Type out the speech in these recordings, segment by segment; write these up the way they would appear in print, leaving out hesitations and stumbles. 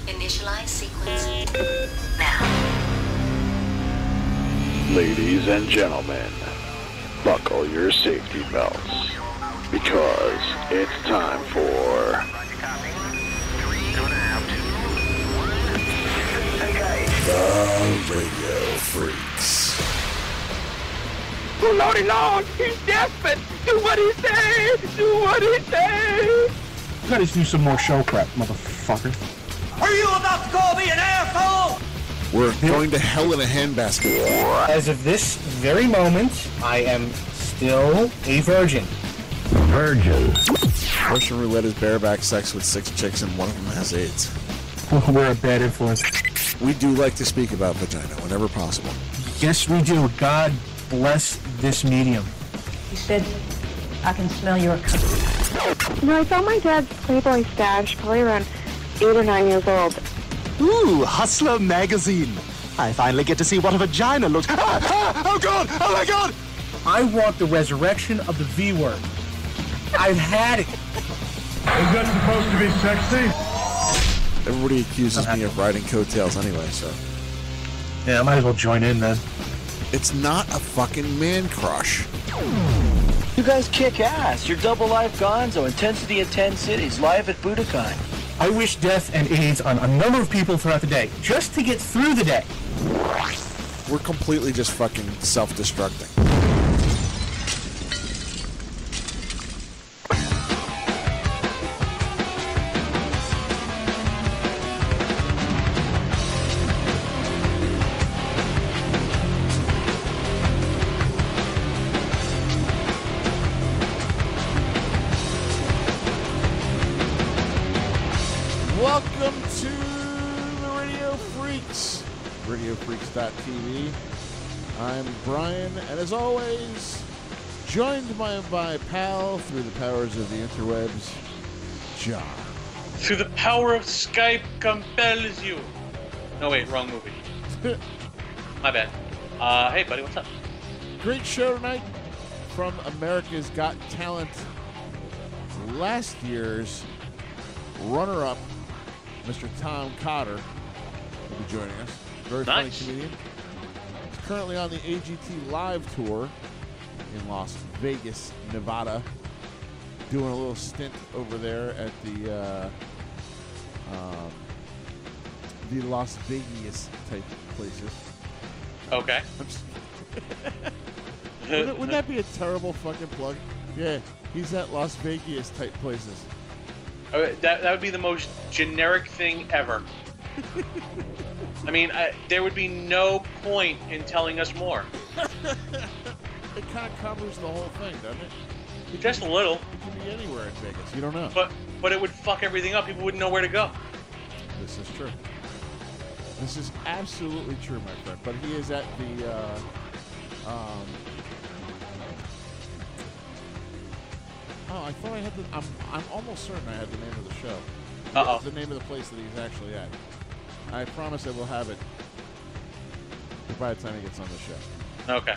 Initialize sequence now. Ladies and gentlemen, buckle your safety belts, because it's time for the Radio Freaks. Oh, Lordy Lord, he's desperate. Do what he say. Do what he say. You gotta do some more show prep, motherfucker. Are you about to call me an asshole? We're going to hell in a handbasket. As of this very moment, I am still a virgin. Virgin. Russian roulette is bareback sex with 6 chicks and one of them has AIDS. We're a bad influence. We do like to speak about vagina whenever possible. Yes, we do. God bless this medium. He said, I can smell your cunt. No, I found my dad's Playboy stash, probably around 8 or 9 years old. Ooh, Hustler magazine. I finally get to see what a vagina looks. Oh God! Oh my God! I want the resurrection of the V word. I've had it. Is that supposed to be sexy? Everybody accuses me of riding coattails anyway, so. Yeah, I might as well join in then. It's not a fucking man crush. You guys kick ass. You're double life gonzo. Intensity in 10 cities. Live at Budokan. I wish death and AIDS on a number of people throughout the day, just to get through the day. We're completely just fucking self-destructing. Welcome to the Radio Freaks, RadioFreaks.tv. I'm Brian, and as always, joined by my pal through the powers of the interwebs, John. Through the power of Skype compels you. No, wait, wrong movie. My bad. Hey, buddy, what's up? Great show tonight from America's Got Talent. Last year's runner-up, Mr. Tom Cotter, will be joining us. Very funny comedian. He's currently on the AGT Live Tour in Las Vegas, Nevada, doing a little stint over there at the Las Vegas type places. Okay. Wouldn't that be a terrible fucking plug? Yeah, he's at Las Vegas type places. That would be the most generic thing ever. I mean, there would be no point in telling us more. It kind of covers the whole thing, doesn't it? Just a little. It could be anywhere in Vegas. You don't know. But it would fuck everything up. People wouldn't know where to go. This is true. This is absolutely true, my friend. But he is at the Oh, I thought I had the. I'm almost certain I had the name of the show. Uh-oh. The name of the place that he's actually at. I promise I will have it by the time he gets on the show. Okay.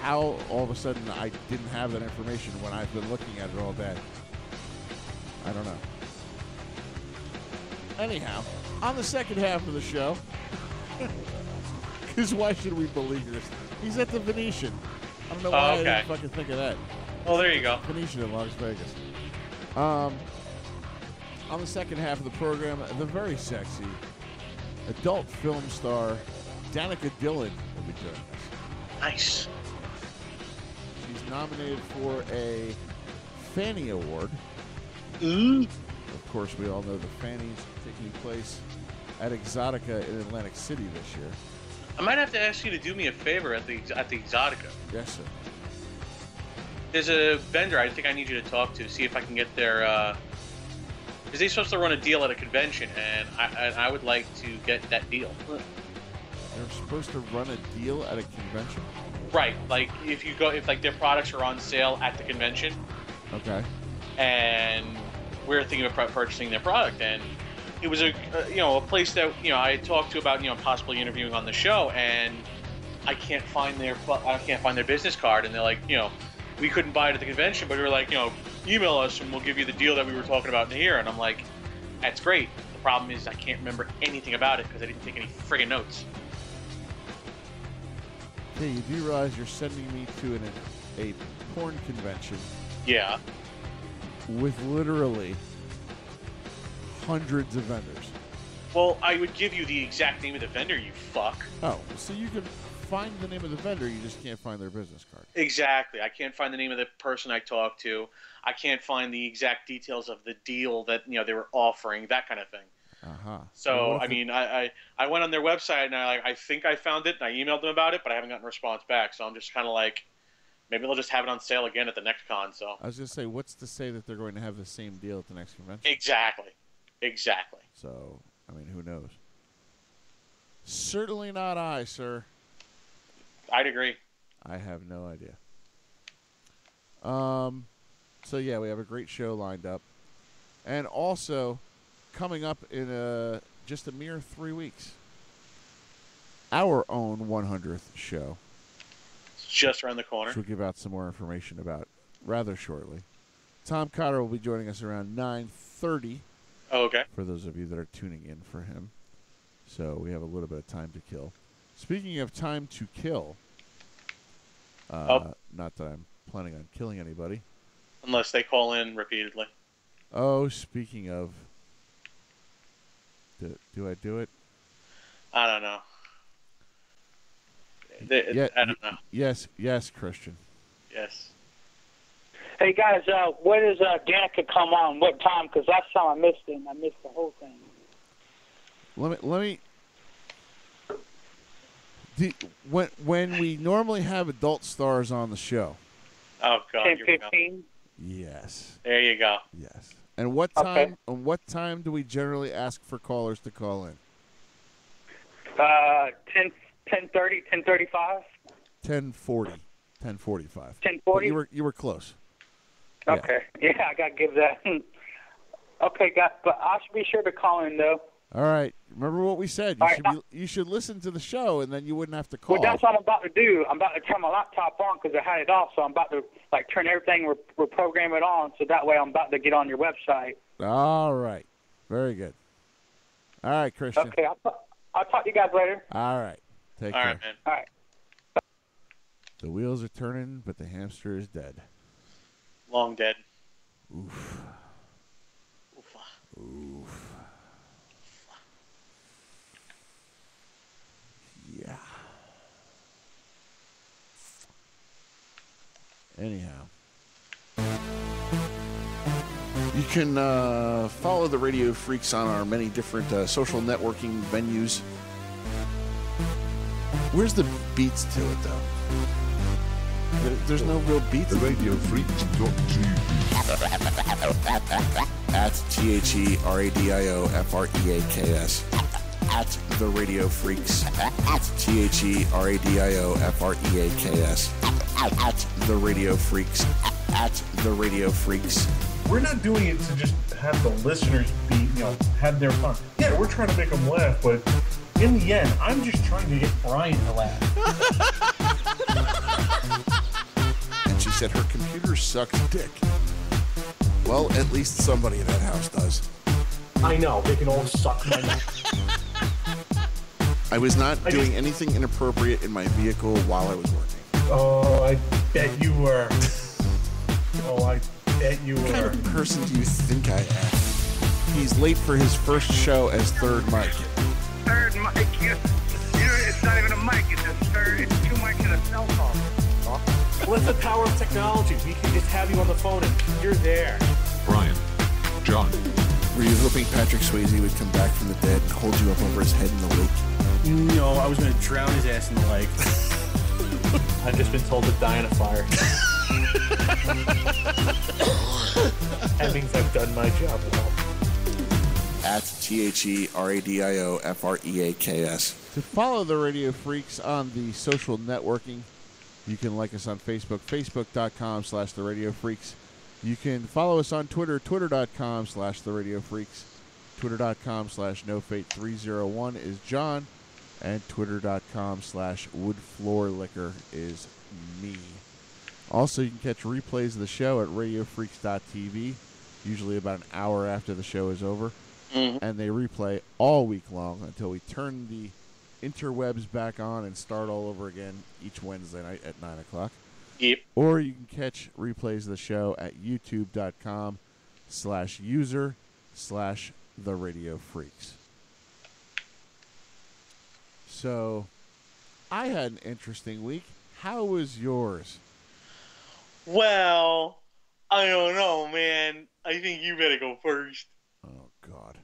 How all of a sudden I didn't have that information when I've been looking at it all day? I don't know. Anyhow, on the second half of the show, because why should we believe this? He's at the Venetian. I don't know why I didn't fucking think of that. Oh, there you go. Venetian in Las Vegas. On the second half of the program, the very sexy adult film star Danica Dylan will be joining us. Nice. She's nominated for a Fanny Award. Of course, we all know the Fannies taking place at Exotica in Atlantic City this year. I might have to ask you to do me a favor at the Exotica. Yes, sir. There's a vendor I think I need you to talk to, see if I can get their, because they're supposed to run a deal at a convention, and I would like to get that deal. They're supposed to run a deal at a convention? Right, like if like their products are on sale at the convention. Okay. And we're thinking of purchasing their product, and it was a place that I had talked to about possibly interviewing on the show, and I can't find their business card, and they're like we couldn't buy it at the convention, but we were like email us and we'll give you the deal that we were talking about in here, and I'm like, That's great. The problem is I can't remember anything about it because I didn't take any friggin' notes. Hey, you do realize you're sending me to a porn convention? Yeah. With literally hundreds of vendors. Well, I would give you the exact name of the vendor, you fuck. Oh, so you can find the name of the vendor, you just can't find their business card. Exactly. I can't find the name of the person I talked to. I can't find the exact details of the deal that they were offering, that kind of thing. Uh-huh. So, I mean, I went on their website and I think I found it and I emailed them about it, but I haven't gotten a response back. So I'm just kind of like, maybe they'll just have it on sale again at the next con. So I was going to say, what's to say that they're going to have the same deal at the next convention? Exactly. So, I mean, who knows? Certainly not I, sir. I'd agree. I have no idea. So, yeah, we have a great show lined up. And also, coming up in just a mere 3 weeks, our own 100th show. It's just around the corner. Which we'll give out some more information about rather shortly. Tom Cotter will be joining us around 9:30. Oh, okay. For those of you that are tuning in for him. So we have a little bit of time to kill. Speaking of time to kill, not that I'm planning on killing anybody. Unless they call in repeatedly. Oh, speaking of, do I do it? I don't know. I don't know. Yes, Christian. Yes. Hey guys, when does Danica come on? What time? Because last time I missed it, and I missed the whole thing. Let me. When we normally have adult stars on the show. Oh God. 10:15. Yes. There you go. Yes. And what time? Okay. And what time do we generally ask for callers to call in? 10:30, 10:35. 10:40, 10:45. 10:40. You were close. Okay. Yeah, I got to give that. Okay, guys, but I should be sure to call in, though. All right. Remember what we said. You should listen to the show, and then you wouldn't have to call. Well, that's what I'm about to do. I'm about to turn my laptop on because I had it off, so I'm about to turn everything, reprogram it on, so that way I'm about to get on your website. All right. Very good. All right, Christian. Okay, I'll talk to you guys later. All right. Take care. All right, man. All right. The wheels are turning, but the hamster is dead. Long dead. Oof. Oof. Yeah. Anyhow. You can follow the Radio Freaks on our many different social networking venues. Where's the beats to it, though? There's no real beats. RadioFreaks.tv at TheRadiofreaks. At the Radio Freaks. At TheRadiofreaks. At the Radio Freaks. At the Radio Freaks. We're not doing it to just have the listeners have their fun. Yeah, we're trying to make them laugh, but in the end, I'm just trying to get Brian to laugh. And she said her computer sucks dick. Well, at least somebody in that house does. I know, they can all suck my neck. I was not doing anything inappropriate in my vehicle while I was working. Oh, I bet you were. What kind of person do you think I am? He's late for his first show as third mic. Third mic? It's not even a mic. It's two mics and a cell phone. What's the power of technology? We can just have you on the phone and you're there. Brian, John. Were you hoping Patrick Swayze would come back from the dead and hold you up over his head in the lake? No, I was going to drown his ass in the lake. I've just been told to die in a fire. That means I've done my job well. At TheRadiofreaks. To follow the Radio Freaks on the social networking, you can like us on Facebook, facebook.com/The Radio Freaks. You can follow us on Twitter, twitter.com/The Radio Freaks. Twitter.com/NoFate301 is John. And twitter.com/woodfloorliquor is me. Also, you can catch replays of the show at radiofreaks.tv, usually about an hour after the show is over. and they replay all week long until we turn the interwebs back on and start all over again each Wednesday night at 9 o'clock. Yep. Or you can catch replays of the show at youtube.com/user/the-radio-freaks. So, I had an interesting week. How was yours? Well, I don't know, man. I think you better go first. Oh, God.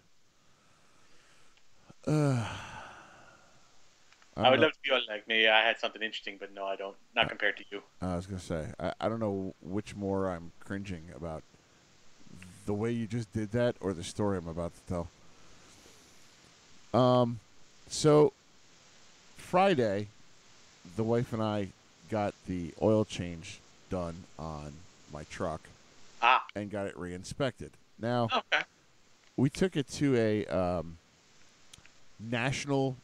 I would love to be like me. I had something interesting, but no, I don't. Not compared to you. I was going to say, I don't know which more I'm cringing about. The way you just did that or the story I'm about to tell. So, Friday, the wife and I got the oil change done on my truck and got it re-inspected. Now, we took it to a national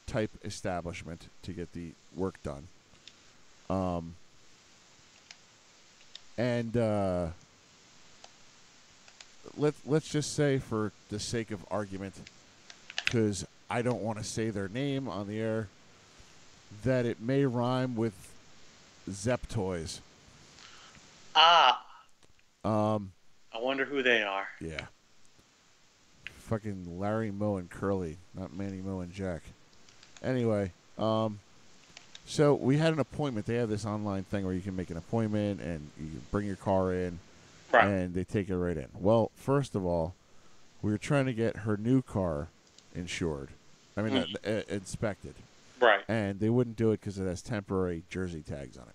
type establishment to get the work done. Let's just say, for the sake of argument, because I don't want to say their name on the air, that it may rhyme with Zep Toys. I wonder who they are. Yeah. Fucking Larry, Moe, and Curly, not Manny, Moe, and Jack. Anyway, so we had an appointment. They have this online thing where you can make an appointment and you can bring your car in, and they take it right in. Well, first of all, we were trying to get her new car insured. I mean, inspected. Right. And they wouldn't do it because it has temporary Jersey tags on it.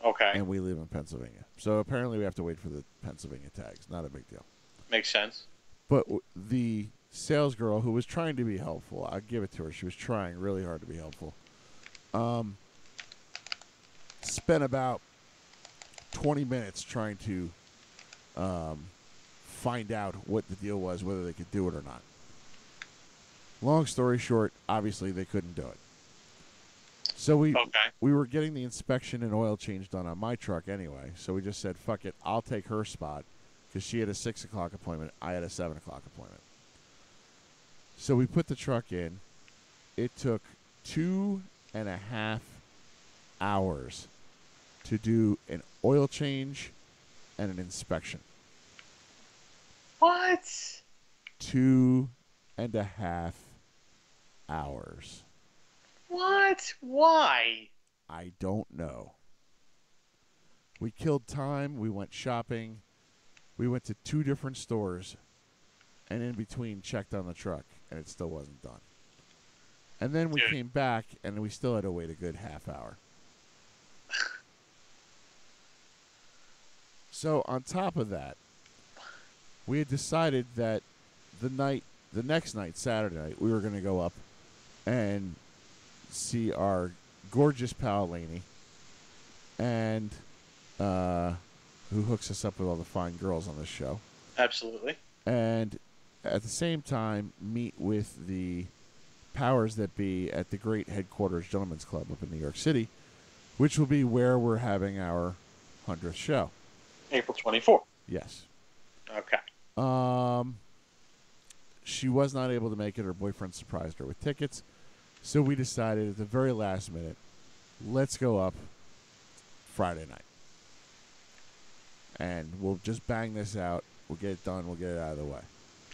Okay. And we live in Pennsylvania. So apparently we have to wait for the Pennsylvania tags. Not a big deal. Makes sense. But the sales girl, who was trying to be helpful, I'll give it to her. She was trying really hard to be helpful. Spent about 20 minutes trying to find out what the deal was, whether they could do it or not. Long story short, obviously they couldn't do it. So we were getting the inspection and oil change done on my truck anyway. So we just said, fuck it, I'll take her spot, because she had a 6 o'clock appointment. I had a 7 o'clock appointment. So we put the truck in. It took 2.5 hours to do an oil change and an inspection. What? 2.5 hours. What? Why? I don't know. We killed time. We went shopping. We went to 2 different stores, and in between checked on the truck, and it still wasn't done. And then we came back, and we still had to wait a good half hour. So on top of that, we had decided that the next night, Saturday night, we were going to go up and see our gorgeous pal Lainey, and who hooks us up with all the fine girls on this show. Absolutely. And at the same time, meet with the powers that be at the great headquarters Gentlemen's Club up in New York City, which will be where we're having our 100th show. April 24th. Yes. Okay. She was not able to make it. Her boyfriend surprised her with tickets. So we decided at the very last minute, let's go up Friday night. And we'll just bang this out. We'll get it done. We'll get it out of the way.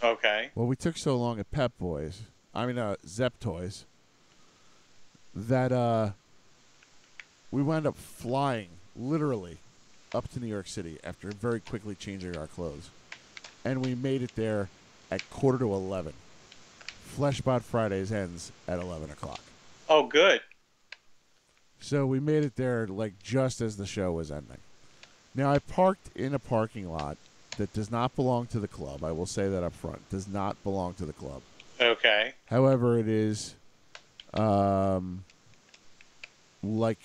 Okay. Well, we took so long at Zep Toys, that we wound up flying, literally, up to New York City after very quickly changing our clothes. And we made it there at 11:15. Fleshbot Fridays ends at 11 o'clock. Oh, good. So we made it there like just as the show was ending. Now, I parked in a parking lot that does not belong to the club. I will say that up front. Does not belong to the club. Okay. However, it is like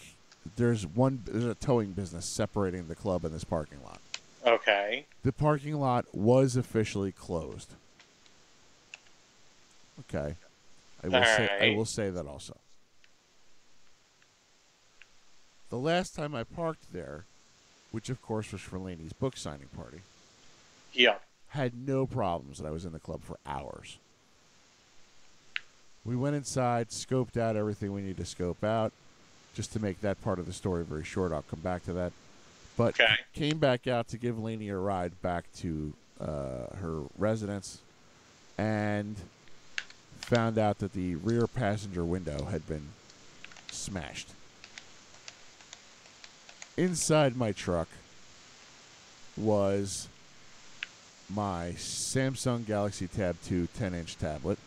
there's a towing business separating the club and this parking lot. Okay. The parking lot was officially closed. Okay. I will say that also. The last time I parked there, which of course was for Laney's book signing party. Yeah. Had no problems, and I was in the club for hours. We went inside, scoped out everything we need to scope out, just to make that part of the story very short. I'll come back to that. But came back out to give Lainey a ride back to her residence, and found out that the rear passenger window had been smashed. Inside my truck was my Samsung Galaxy Tab 2 10-inch tablet,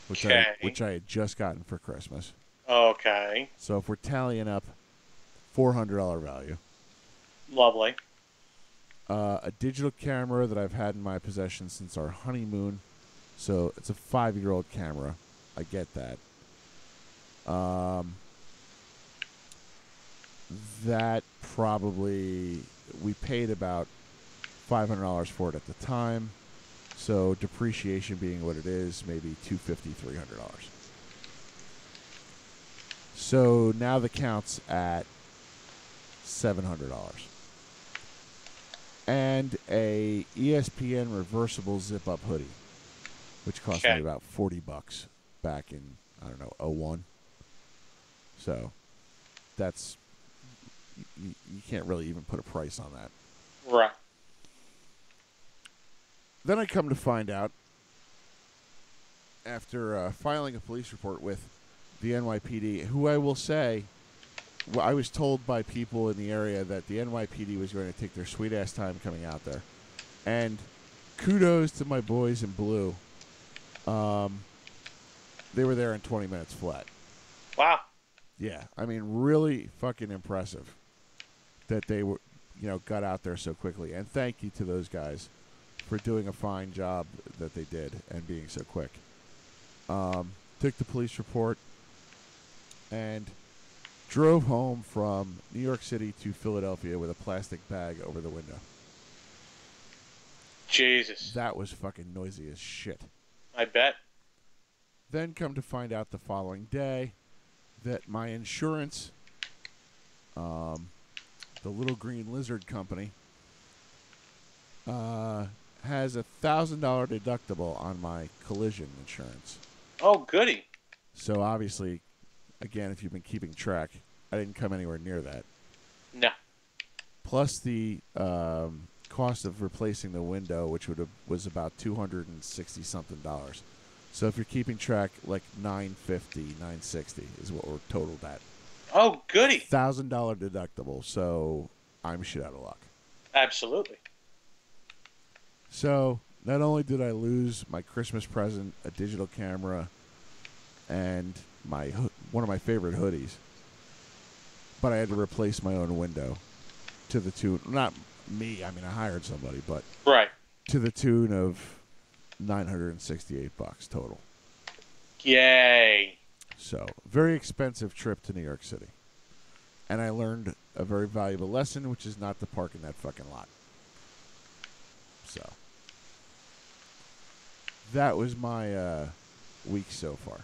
which I had just gotten for Christmas. Okay. So if we're tallying up, $400 value. Lovely. A digital camera that I've had in my possession since our honeymoon. So it's a 5-year-old camera. I get that. That probably, we paid about $500 for it at the time. So depreciation being what it is, maybe $250, $300. So now the count's at $700. And a ESPN reversible zip-up hoodie, which cost me about $40 back in, I don't know, 01. So that's, you can't really even put a price on that. Right. Then I come to find out, after filing a police report with the NYPD, who I will say, I was told by people in the area that the NYPD was going to take their sweet-ass time coming out there. And kudos to my boys in blue. They were there in 20 minutes flat. Wow. Yeah, I mean, really fucking impressive that they were, got out there so quickly. And thank you to those guys for doing a fine job that they did and being so quick. Took the police report and drove home from New York City to Philadelphia with a plastic bag over the window. Jesus. That was fucking noisy as shit. I bet. Then come to find out the following day that my insurance, the Little Green Lizard Company, has $1,000 deductible on my collision insurance. Oh, goody. So obviously, again, if you've been keeping track, I didn't come anywhere near that. No. Plus the cost of replacing the window, which was about $260-something. So if you're keeping track, like $950, $960 is what we're totaled at. Oh, goody. $1,000 deductible, so I'm shit out of luck. Absolutely. So not only did I lose my Christmas present, a digital camera, and one of my favorite hoodies, but I had to replace my own window to the tune, not me, I mean I hired somebody, but right, to the tune of $968 total. Yay. So, very expensive trip to New York City. And I learned a very valuable lesson, which is not to park in that fucking lot. So, that was my week so far.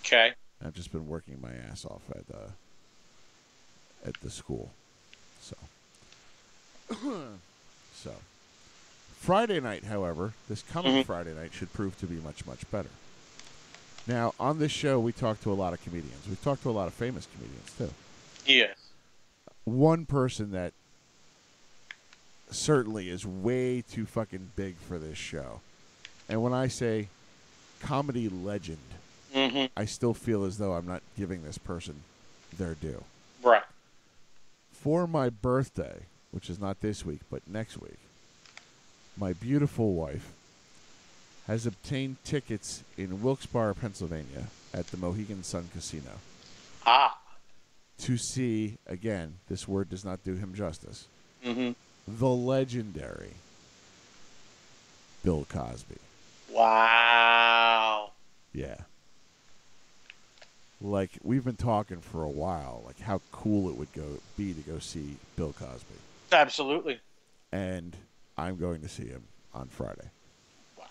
Okay. I've just been working my ass off at the school. So, Friday night, however, this coming Friday night should prove to be much, much better. Now, on this show, we talk to a lot of comedians. We've talked to a lot of famous comedians, too. Yes. One person that certainly is way too fucking big for this show. And when I say comedy legend, I still feel as though I'm not giving this person their due. Right. For my birthday, which is not this week, but next week, my beautiful wife has obtained tickets in Wilkes-Barre, Pennsylvania at the Mohegan Sun Casino. To see, again, this word does not do him justice, the legendary Bill Cosby. Wow. Yeah. Like, we've been talking for a while, like how cool it would be to go see Bill Cosby. Absolutely. And I'm going to see him on Friday. Wow.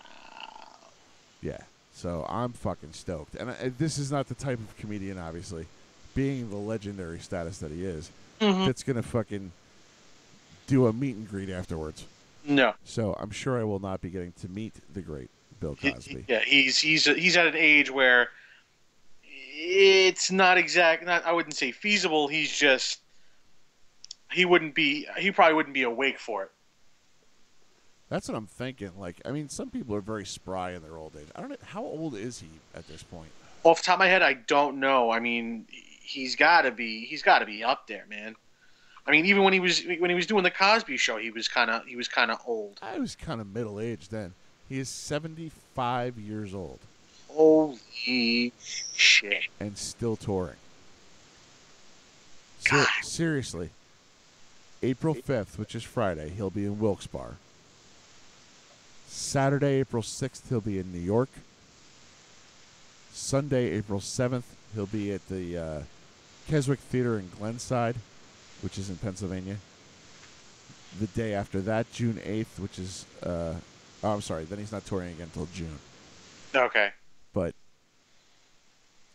Yeah. So I'm fucking stoked. And this is not the type of comedian, obviously, being the legendary status that he is, that's going to fucking do a meet and greet afterwards. No. So I'm sure I will not be getting to meet the great Bill Cosby. He's at an age where it's not I wouldn't say feasible. He probably wouldn't be awake for it. That's what I'm thinking. Like, I mean, some people are very spry in their old age. I don't know, how old is he at this point? Off the top of my head, I don't know. I mean, he's got to be up there, man. I mean, even when he was doing the Cosby Show, he was kind of old. I was kind of middle aged then. He is 75 years old. Holy shit! And still touring. Seriously, April 5th, which is Friday, he'll be in Wilkes-Barre. Saturday, April 6th, he'll be in New York. Sunday, April 7th, he'll be at the Keswick Theater in Glenside, which is in Pennsylvania. The day after that, June 8th, which is... I'm sorry, then he's not touring again until June. Okay. But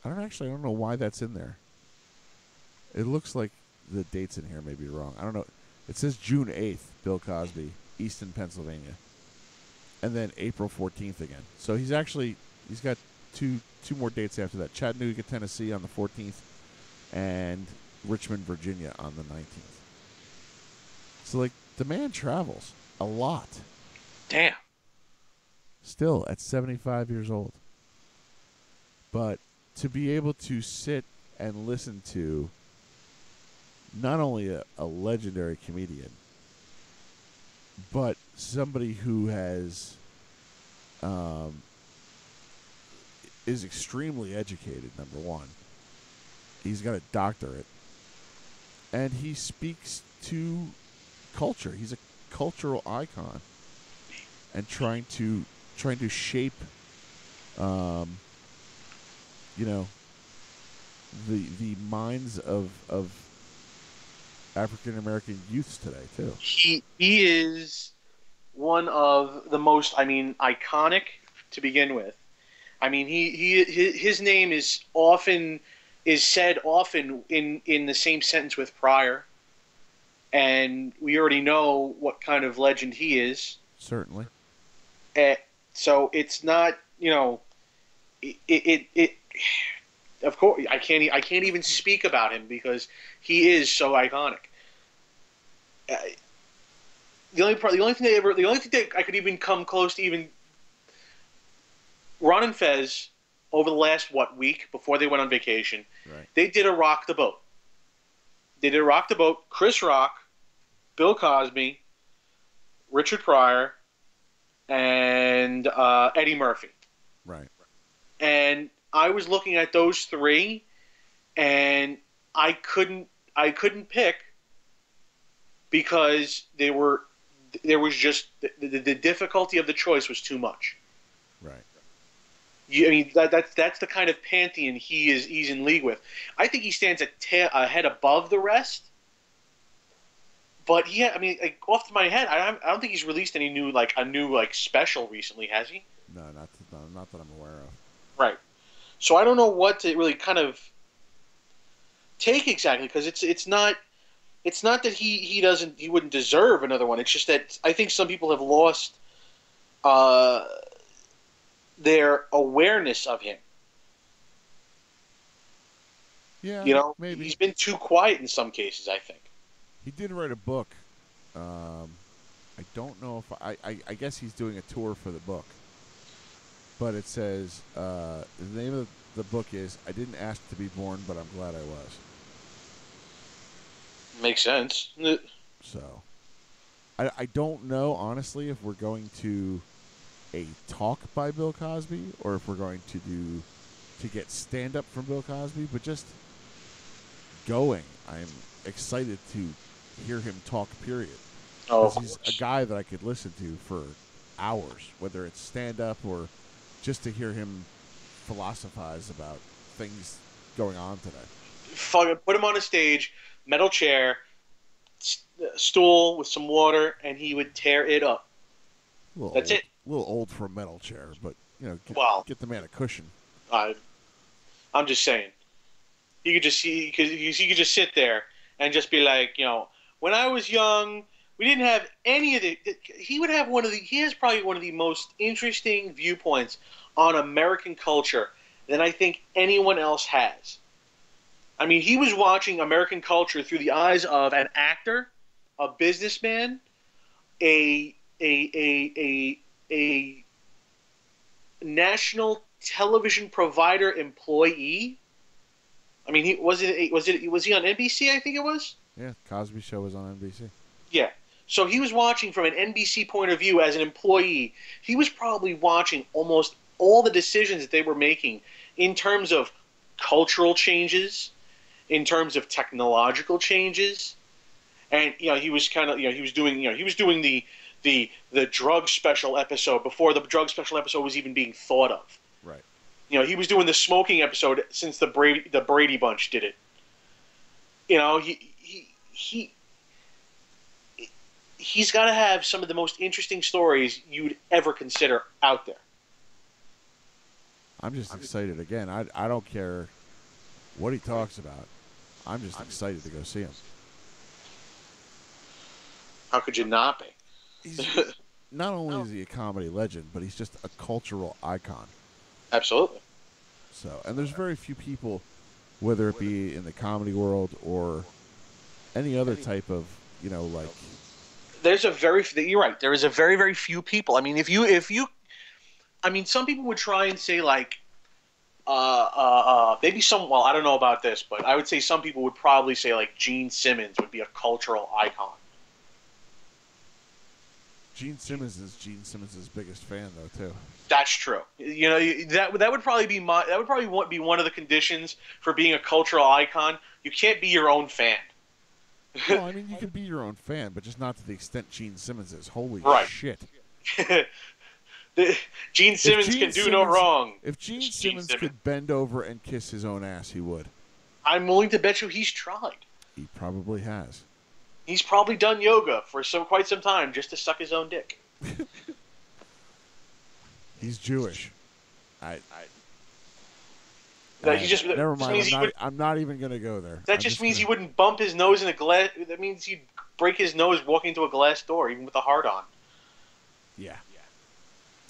I don't know why that's in there. It looks like the dates in here may be wrong. I don't know. It says June 8th, Bill Cosby, Easton, Pennsylvania. And then April 14th again. So he's got two more dates after that. Chattanooga, Tennessee on the 14th and Richmond, Virginia on the 19th. So, like, the man travels a lot. Damn. Still at 75 years old. But to be able to sit and listen to not only a legendary comedian, but somebody who has is extremely educated, number one. He's got a doctorate. And he speaks to culture. He's a cultural icon. And trying to shape the minds of African American youths today too. He is one of the most, iconic to begin with. I mean, his name is said often in the same sentence with Pryor, and we already know what kind of legend he is. Certainly. So it's not, of course, I can't even speak about him because he is so iconic. The only thing that I could even come close to even Ron and Fez over the last week before they went on vacation, right. They did a Rock the Boat. Chris Rock, Bill Cosby, Richard Pryor, and Eddie Murphy. Right. And I was looking at those three, and I couldn't pick because there was just the difficulty of the choice was too much. Right. That's the kind of pantheon he's in league with. I think he stands a head above the rest. But off to my head, I don't think he's released any new special recently, has he? No, not that I'm aware of. Right. So I don't know what to really kind of take exactly, because it's not that he wouldn't deserve another one. It's just that I think some people have lost their awareness of him. Yeah, maybe. He's been too quiet in some cases, I think. He did write a book. I don't know if I guess he's doing a tour for the book. But it says, the name of the book is I Didn't Ask to Be Born, But I'm Glad I Was. Makes sense. So, I don't know, honestly, if we're going to a talk by Bill Cosby or if we're going to get stand-up from Bill Cosby, but just going. I'm excited to hear him talk, period. Oh, he's a guy that I could listen to for hours, whether it's stand-up or just to hear him philosophize about things going on today. Fucking put him on a stage, metal chair, stool with some water, and he would tear it up. That's it. A little old for a metal chair, but get the man a cushion. I'm just saying. You could just sit there and just be like, when I was young, We didn't have any of the. He would have one of the. He has probably one of the most interesting viewpoints on American culture than I think anyone else has. I mean, he was watching American culture through the eyes of an actor, a businessman, a national television provider employee. I mean, was he on NBC? I think it was. Yeah, Cosby Show was on NBC. Yeah. So he was watching from an NBC point of view as an employee. He was probably watching almost all the decisions that they were making in terms of cultural changes, in terms of technological changes, and he was kind of he was doing the drug special episode before the drug special episode was even being thought of. Right. He was doing the smoking episode since the Brady Bunch did it. He's got to have some of the most interesting stories you'd ever consider out there. I'm just excited again. I don't care what he talks about. I'm just excited to go see him. How could you not be? Not only is he a comedy legend, but he's just a cultural icon. Absolutely. So, and there's very few people, whether it be in the comedy world or any other type of, like. You're right. There is a very, very few people. I mean, some people would try and say like, maybe well, I don't know about this, but I would say some people would probably say like Gene Simmons would be a cultural icon. Gene Simmons is Gene Simmons' biggest fan, though, too. That's true. That would probably be be one of the conditions for being a cultural icon. You can't be your own fan. Well, I mean, you can be your own fan, but just not to the extent Gene Simmons is. Holy shit. Gene Simmons can do no wrong. If Gene Simmons could bend over and kiss his own ass, he would. I'm willing to bet you he's tried. He probably has. He's probably done yoga for quite some time just to suck his own dick. He's Jewish. Never mind. I'm not even going to go there. That just means he wouldn't bump his nose in a glass. That means he'd break his nose walking into a glass door, even with a heart on. Yeah.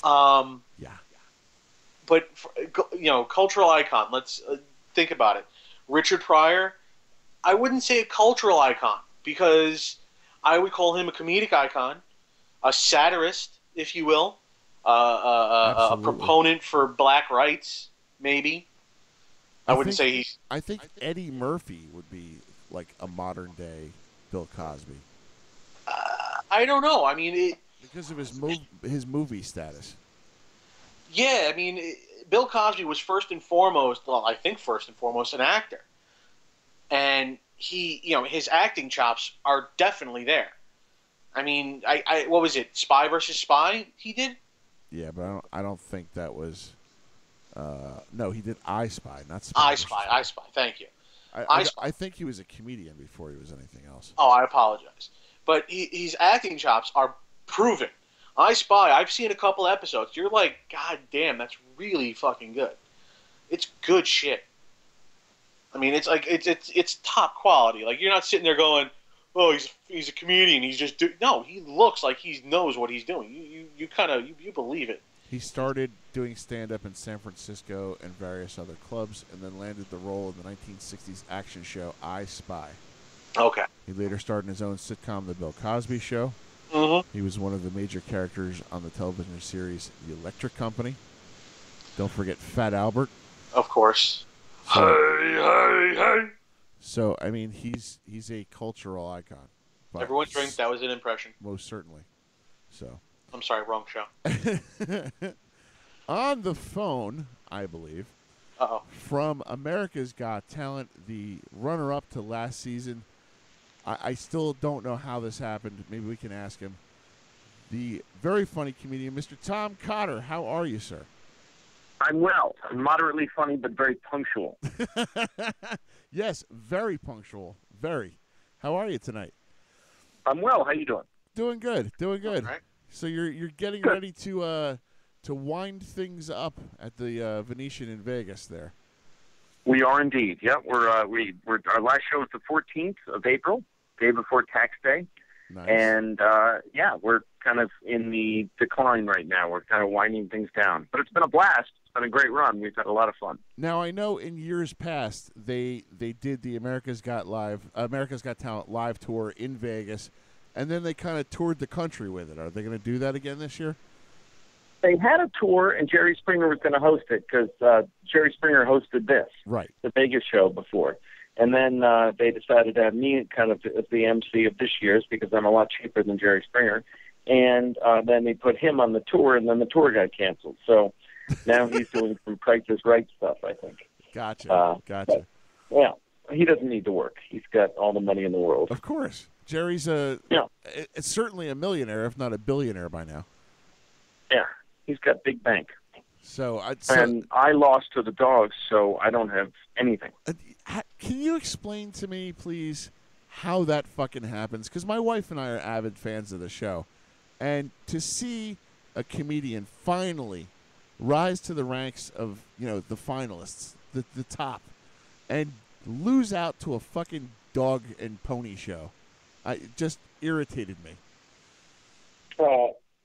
Yeah. But cultural icon. Let's think about it. Richard Pryor. I wouldn't say a cultural icon because I would call him a comedic icon, a satirist, if you will, a proponent for black rights, maybe. I think Eddie Murphy would be like a modern day Bill Cosby. I don't know. I mean, because of his movie status. Yeah, I mean, Bill Cosby was first and foremost, an actor, and his acting chops are definitely there. I mean, what was it? Spy versus Spy? He did. Yeah, but I don't think that was. No, he did I Spy, not Spy. I Spy. Thank you. I think he was a comedian before he was anything else. Oh, I apologize. But his acting chops are proven. I Spy, I've seen a couple episodes. You're like, God damn, that's really fucking good. It's good shit. I mean, it's like it's top quality. Like you're not sitting there going, "Oh, he's a comedian. He's just no." He looks like he knows what he's doing. You believe it. He started doing stand-up in San Francisco and various other clubs, and then landed the role in the 1960s action show I Spy. Okay. He later starred in his own sitcom, The Bill Cosby Show. Mm-hmm. He was one of the major characters on the television series The Electric Company. Don't forget Fat Albert. Of course. Hey. So, I mean, he's a cultural icon. Everyone drink. That was an impression. Most certainly. So. I'm sorry, wrong show. On the phone, I believe, from America's Got Talent, the runner-up to last season. I still don't know how this happened. Maybe we can ask him. The very funny comedian, Mr. Tom Cotter. How are you, sir? I'm well. I'm moderately funny, but very punctual. Yes, very punctual. Very. How are you tonight? I'm well. How you doing? Doing good. Doing good. All right. So you're getting ready to wind things up at the Venetian in Vegas there. We are indeed. Yeah, we're our last show is the 14th of April, day before Tax Day, Nice. And, yeah, we're kind of in the decline right now. We're kind of winding things down. But it's been a blast. It's been a great run. We've had a lot of fun. Now, I know in years past they did the America's Got Talent live tour in Vegas, and then they kind of toured the country with it. Are they going to do that again this year? They had a tour, and Jerry Springer was going to host it because Jerry Springer hosted this, right, the Vegas show before. And then they decided to have me kind of as the MC of this year's because I'm a lot cheaper than Jerry Springer. And then they put him on the tour, and then the tour got canceled. So now he's doing some Price is Right stuff, I think. Gotcha. But, well, he doesn't need to work. He's got all the money in the world. Of course. Jerry's it's certainly a millionaire, if not a billionaire by now. Yeah, he's got big bank. And I lost to the dogs, so I don't have anything. Can you explain to me, please, how that fucking happens? Because my wife and I are avid fans of the show. And to see a comedian finally rise to the ranks of, the finalists, the top, and lose out to a fucking dog and pony show, it just irritated me.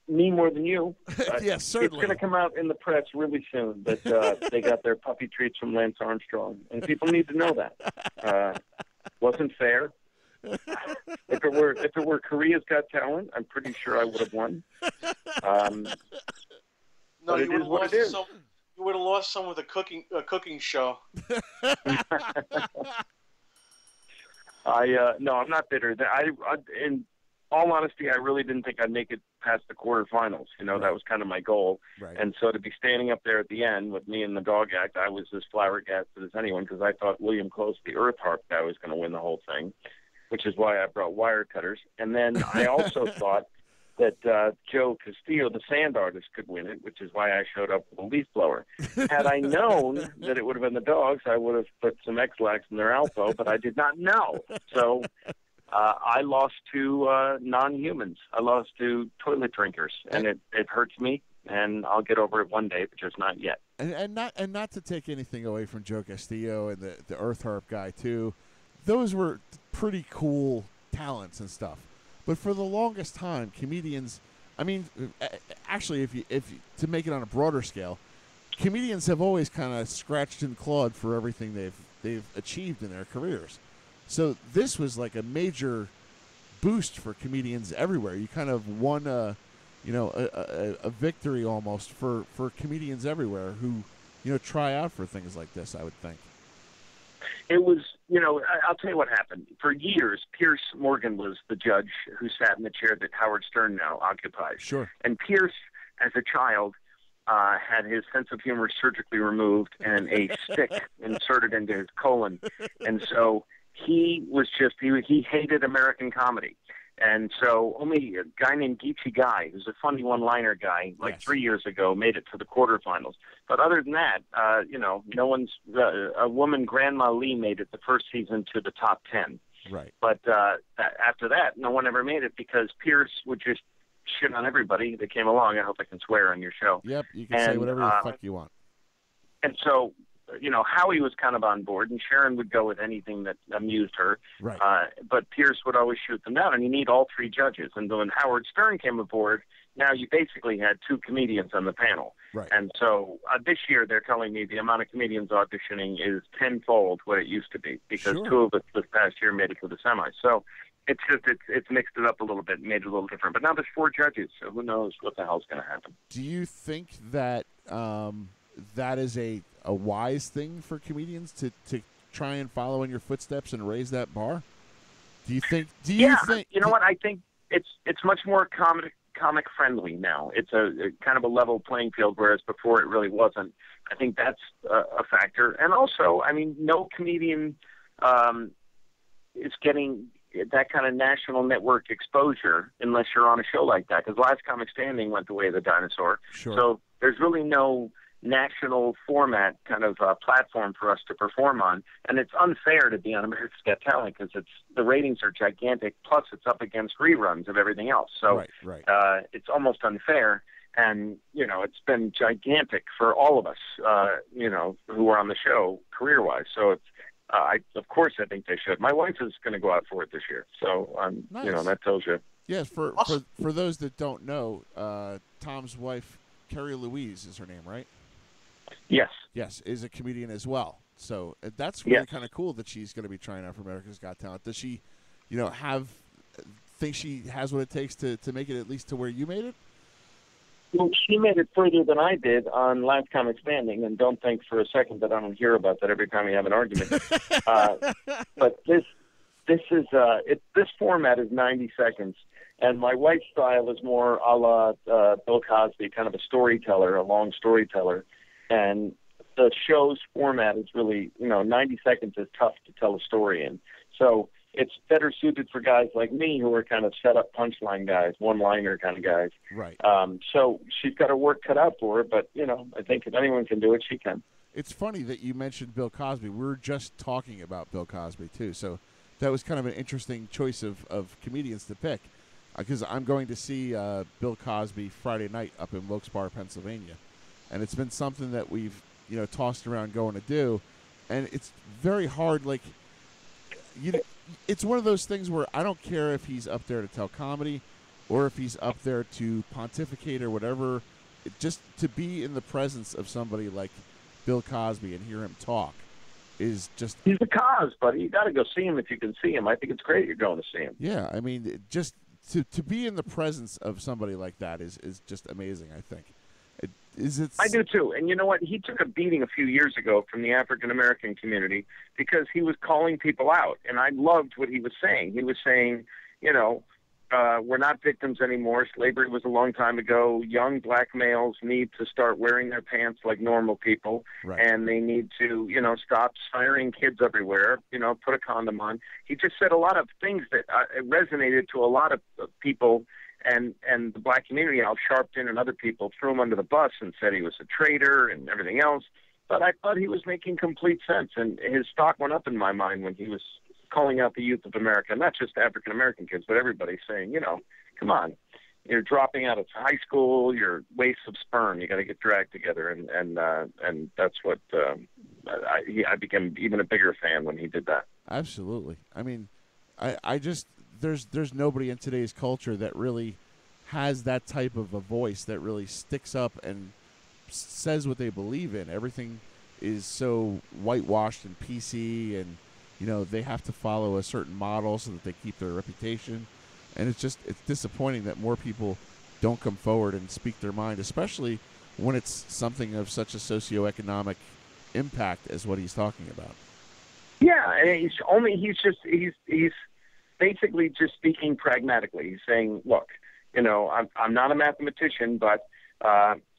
Me more than you. Yes, certainly. It's going to come out in the press really soon that they got their puppy treats from Lance Armstrong, and people need to know that. Wasn't fair. If it were Korea's Got Talent, I'm pretty sure I would have won. No, you would have lost you would have lost some with a cooking show. No, I'm not bitter. In all honesty, I really didn't think I'd make it past the quarterfinals. That was kind of my goal. Right. And so to be standing up there at the end with me and the dog act, I was as flabbergasted as anyone because I thought William Close, the Earth Harp guy, was going to win the whole thing, which is why I brought wire cutters. And then I also thought that Joe Castillo, the sand artist, could win it, which is why I showed up with a leaf blower. Had I known that it would have been the dogs, I would have put some X-Lax in their Alpo, but I did not know. So I lost to non-humans. I lost to toilet drinkers, and it hurts me, and I'll get over it one day, but just not yet. And not to take anything away from Joe Castillo and the Earth Harp guy, too. Those were pretty cool talents and stuff. But for the longest time, comedians, actually, if you to make it on a broader scale, comedians have always kind of scratched and clawed for everything they've achieved in their careers. So this was like a major boost for comedians everywhere. You kind of won a victory almost for comedians everywhere who try out for things like this, I would think. It was, I'll tell you what happened. For years, Pierce Morgan was the judge who sat in the chair that Howard Stern now occupies. Sure. And Pierce, as a child, had his sense of humor surgically removed and a stick inserted into his colon. And so he hated American comedy. And so only a guy named Geechee Guy, who's a funny one-liner guy, 3 years ago, made it to the quarterfinals. But other than that, no one's a woman, Grandma Lee, made it the first season to the top 10. Right. But after that, no one ever made it because Pierce would just shit on everybody that came along. I hope I can swear on your show. Yep, you can say whatever the fuck you want. And so, Howie was kind of on board, and Sharon would go with anything that amused her. Right. But Pierce would always shoot them down, and you need all three judges. And when Howard Stern came aboard, now you basically had two comedians on the panel. Right. And so this year they're telling me the amount of comedians auditioning is tenfold what it used to be because two of us this past year made it to the semis. So it's mixed it up a little bit and made it a little different. But now there's four judges, so who knows what the hell's going to happen. Do you think that that is a wise thing for comedians to try and follow in your footsteps and raise that bar? Do you think? You know what? I think it's much more comic friendly now. It's a kind of a level playing field, whereas before it really wasn't. I think that's a factor. And also, no comedian is getting that kind of national network exposure unless you're on a show like that. Because Last Comic Standing went the way of the dinosaur. Sure. So there's really no national format kind of platform for us to perform on, and it's unfair to be on America's Got Talent because the ratings are gigantic, plus it's up against reruns of everything else. So right. It's almost unfair, and it's been gigantic for all of us, who are on the show career-wise. So it's of course I think they should. My wife is going to go out for it this year, so nice. That tells you. Yes, for those that don't know, Tom's wife, Carrie Louise is her name, right? Yes. Yes, is a comedian as well. So that's really kind of cool that she's going to be trying out for America's Got Talent. Does she, think she has what it takes to make it at least to where you made it? Well, she made it further than I did on Last Comic Standing, and don't think for a second that I don't hear about that every time we have an argument. But this format is 90 seconds, and my wife's style is more a la Bill Cosby, kind of a storyteller, a long storyteller, and the show's format is really, 90 seconds is tough to tell a story in. So it's better suited for guys like me who are kind of set-up punchline guys, one-liner kind of guys. Right. So she's got her work cut out for her, but, I think if anyone can do it, she can. It's funny that you mentioned Bill Cosby. We were just talking about Bill Cosby, too. So that was kind of an interesting choice of comedians to pick, because I'm going to see Bill Cosby Friday night up in Wilkes-Barre, Pennsylvania. And it's been something that we've, tossed around going to do. And it's very hard, it's one of those things where I don't care if he's up there to tell comedy or if he's up there to pontificate or whatever. Just to be in the presence of somebody like Bill Cosby and hear him talk is just... He's the Cos, buddy. You got to go see him if you can see him. I think it's great you're going to see him. Yeah, I mean, just to be in the presence of somebody like that is just amazing, I think. I do too. And you know what? He took a beating a few years ago from the African-American community because he was calling people out. And I loved what he was saying. He was saying, we're not victims anymore. Slavery was a long time ago. Young black males need to start wearing their pants like normal people. Right. And they need to, stop firing kids everywhere, put a condom on. He just said a lot of things that resonated to a lot of people. And the black community, Al Sharpton and other people threw him under the bus and said he was a traitor and everything else. But I thought he was making complete sense, and his stock went up in my mind when he was calling out the youth of America, not just African-American kids, but everybody saying, come on, you're dropping out of high school, you're wastes of sperm, you got to get dragged together. And that's what I became even a bigger fan when he did that. Absolutely. I mean, I just... There's nobody in today's culture that really has that type of a voice that really sticks up and says what they believe in. Everything is so whitewashed and PC, and they have to follow a certain model so that they keep their reputation. And it's disappointing that more people don't come forward and speak their mind, especially when it's something of such a socioeconomic impact as what he's talking about. Yeah, and he's basically just speaking pragmatically. He's saying, look, I'm not a mathematician, but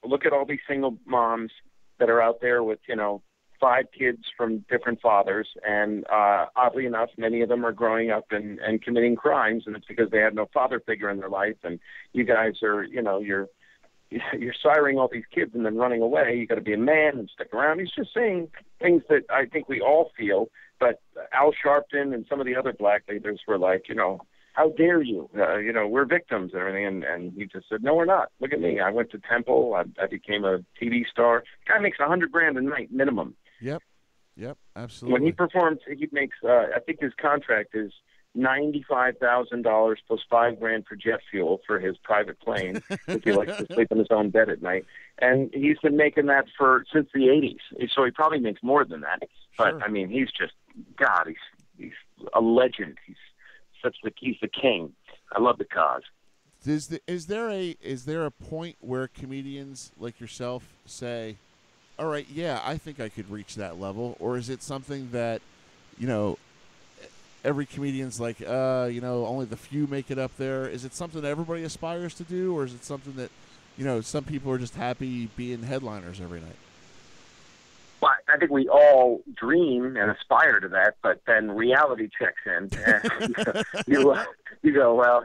look at all these single moms that are out there with, 5 kids from different fathers. And oddly enough, many of them are growing up and committing crimes, and it's because they had no father figure in their life. And you guys are, you're siring all these kids and then running away. You got to be a man and stick around. He's just saying things that I think we all feel. But Al Sharpton and some of the other black leaders were like, how dare you? We're victims and everything. And he just said, no, we're not. Look at me. I went to Temple. I became a TV star. Guy makes $100,000 a night minimum. Yep, absolutely. When he performs, he makes. I think his contract is $95,000 plus $5,000 for jet fuel for his private plane, if he likes to sleep in his own bed at night. And he's been making that since the '80s. So he probably makes more than that. But sure. I mean, he's just God. He's a legend. He's the king. I love the cause. Is there a point where comedians like yourself say, all right, yeah, I think I could reach that level? Or is it something that, every comedian's like, only the few make it up there? Is it something that everybody aspires to do? Or is it something that, some people are just happy being headliners every night? Well, I think we all dream and aspire to that, but then reality checks in. And you go, well,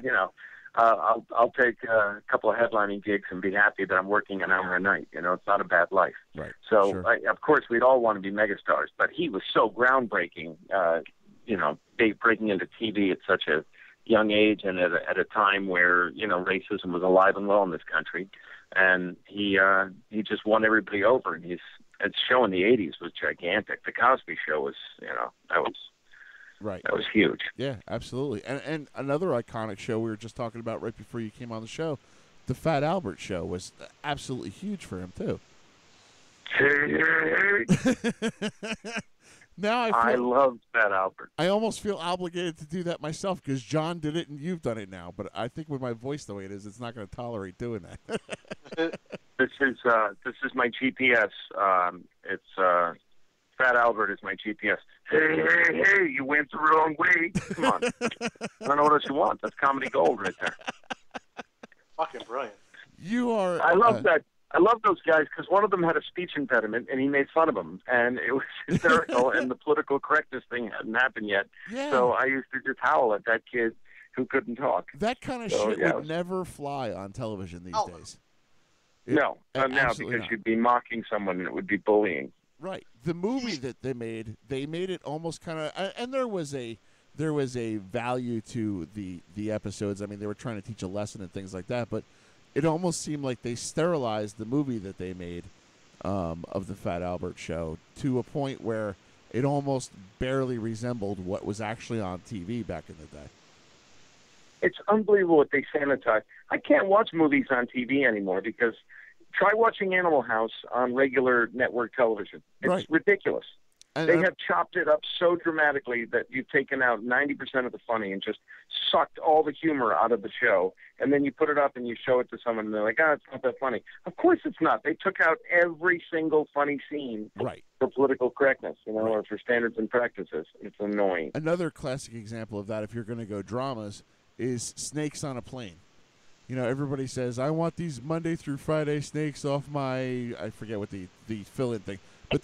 I'll take a couple of headlining gigs and be happy that I'm working an hour a night. It's not a bad life. Right. So, sure. Of course, we'd all want to be megastars, but he was so groundbreaking, breaking into TV at such a young age and at a time where, racism was alive and well in this country. And he just won everybody over. And his show in the 80s was gigantic. The Cosby Show was, that was Right. That was huge. Yeah, absolutely. And another iconic show we were just talking about right before you came on the show, the Fat Albert Show was absolutely huge for him too. Now I love Fat Albert. I almost feel obligated to do that myself because John did it and you've done it now. But I think with my voice the way it is, it's not going to tolerate doing that. This is my GPS. It's Fat Albert is my GPS. Hey, you went the wrong way. Come on. I don't know what else you want. That's comedy gold right there. Fucking brilliant. You are. I love that. I love those guys because one of them had a speech impediment, and he made fun of him, and it was hysterical. And the political correctness thing hadn't happened yet, so I used to just howl at that kid who couldn't talk. That kind of shit would never fly on television these days. No, not now because you'd be mocking someone, and it would be bullying. Right. The movie that they made it almost kind of, and there was a value to the episodes. I mean, they were trying to teach a lesson and things like that, but it almost seemed like they sterilized the movie that they made of the Fat Albert Show to a point where it almost barely resembled what was actually on TV back in the day. It's unbelievable what they sanitize. I can't watch movies on TV anymore because try watching Animal House on regular network television. It's ridiculous. They have chopped it up so dramatically that you've taken out 90% of the funny and just sucked all the humor out of the show. And then you put it up and you show it to someone and they're like, it's not that funny. Of course it's not. They took out every single funny scene for political correctness, or for standards and practices. It's annoying. Another classic example of that, if you're going to go dramas, is Snakes on a Plane. Everybody says, I want these Monday through Friday snakes off my, I forget what the fill-in thing. But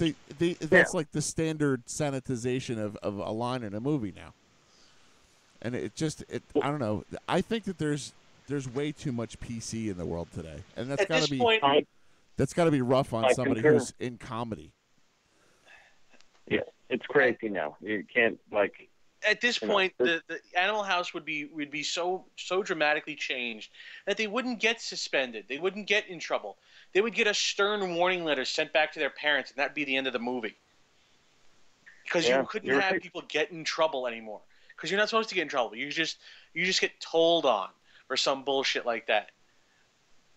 that's like the standard sanitization of a line in a movie now. And I don't know. I think that there's way too much PC in the world today. And that's got to be rough on somebody who's in comedy. Yeah, it's crazy now. You can't at this point, the Animal House would be so dramatically changed that they wouldn't get suspended. They wouldn't get in trouble. They would get a stern warning letter sent back to their parents, and that'd be the end of the movie. Because you couldn't have people get in trouble anymore. Because you're not supposed to get in trouble. You just get told on for some bullshit like that.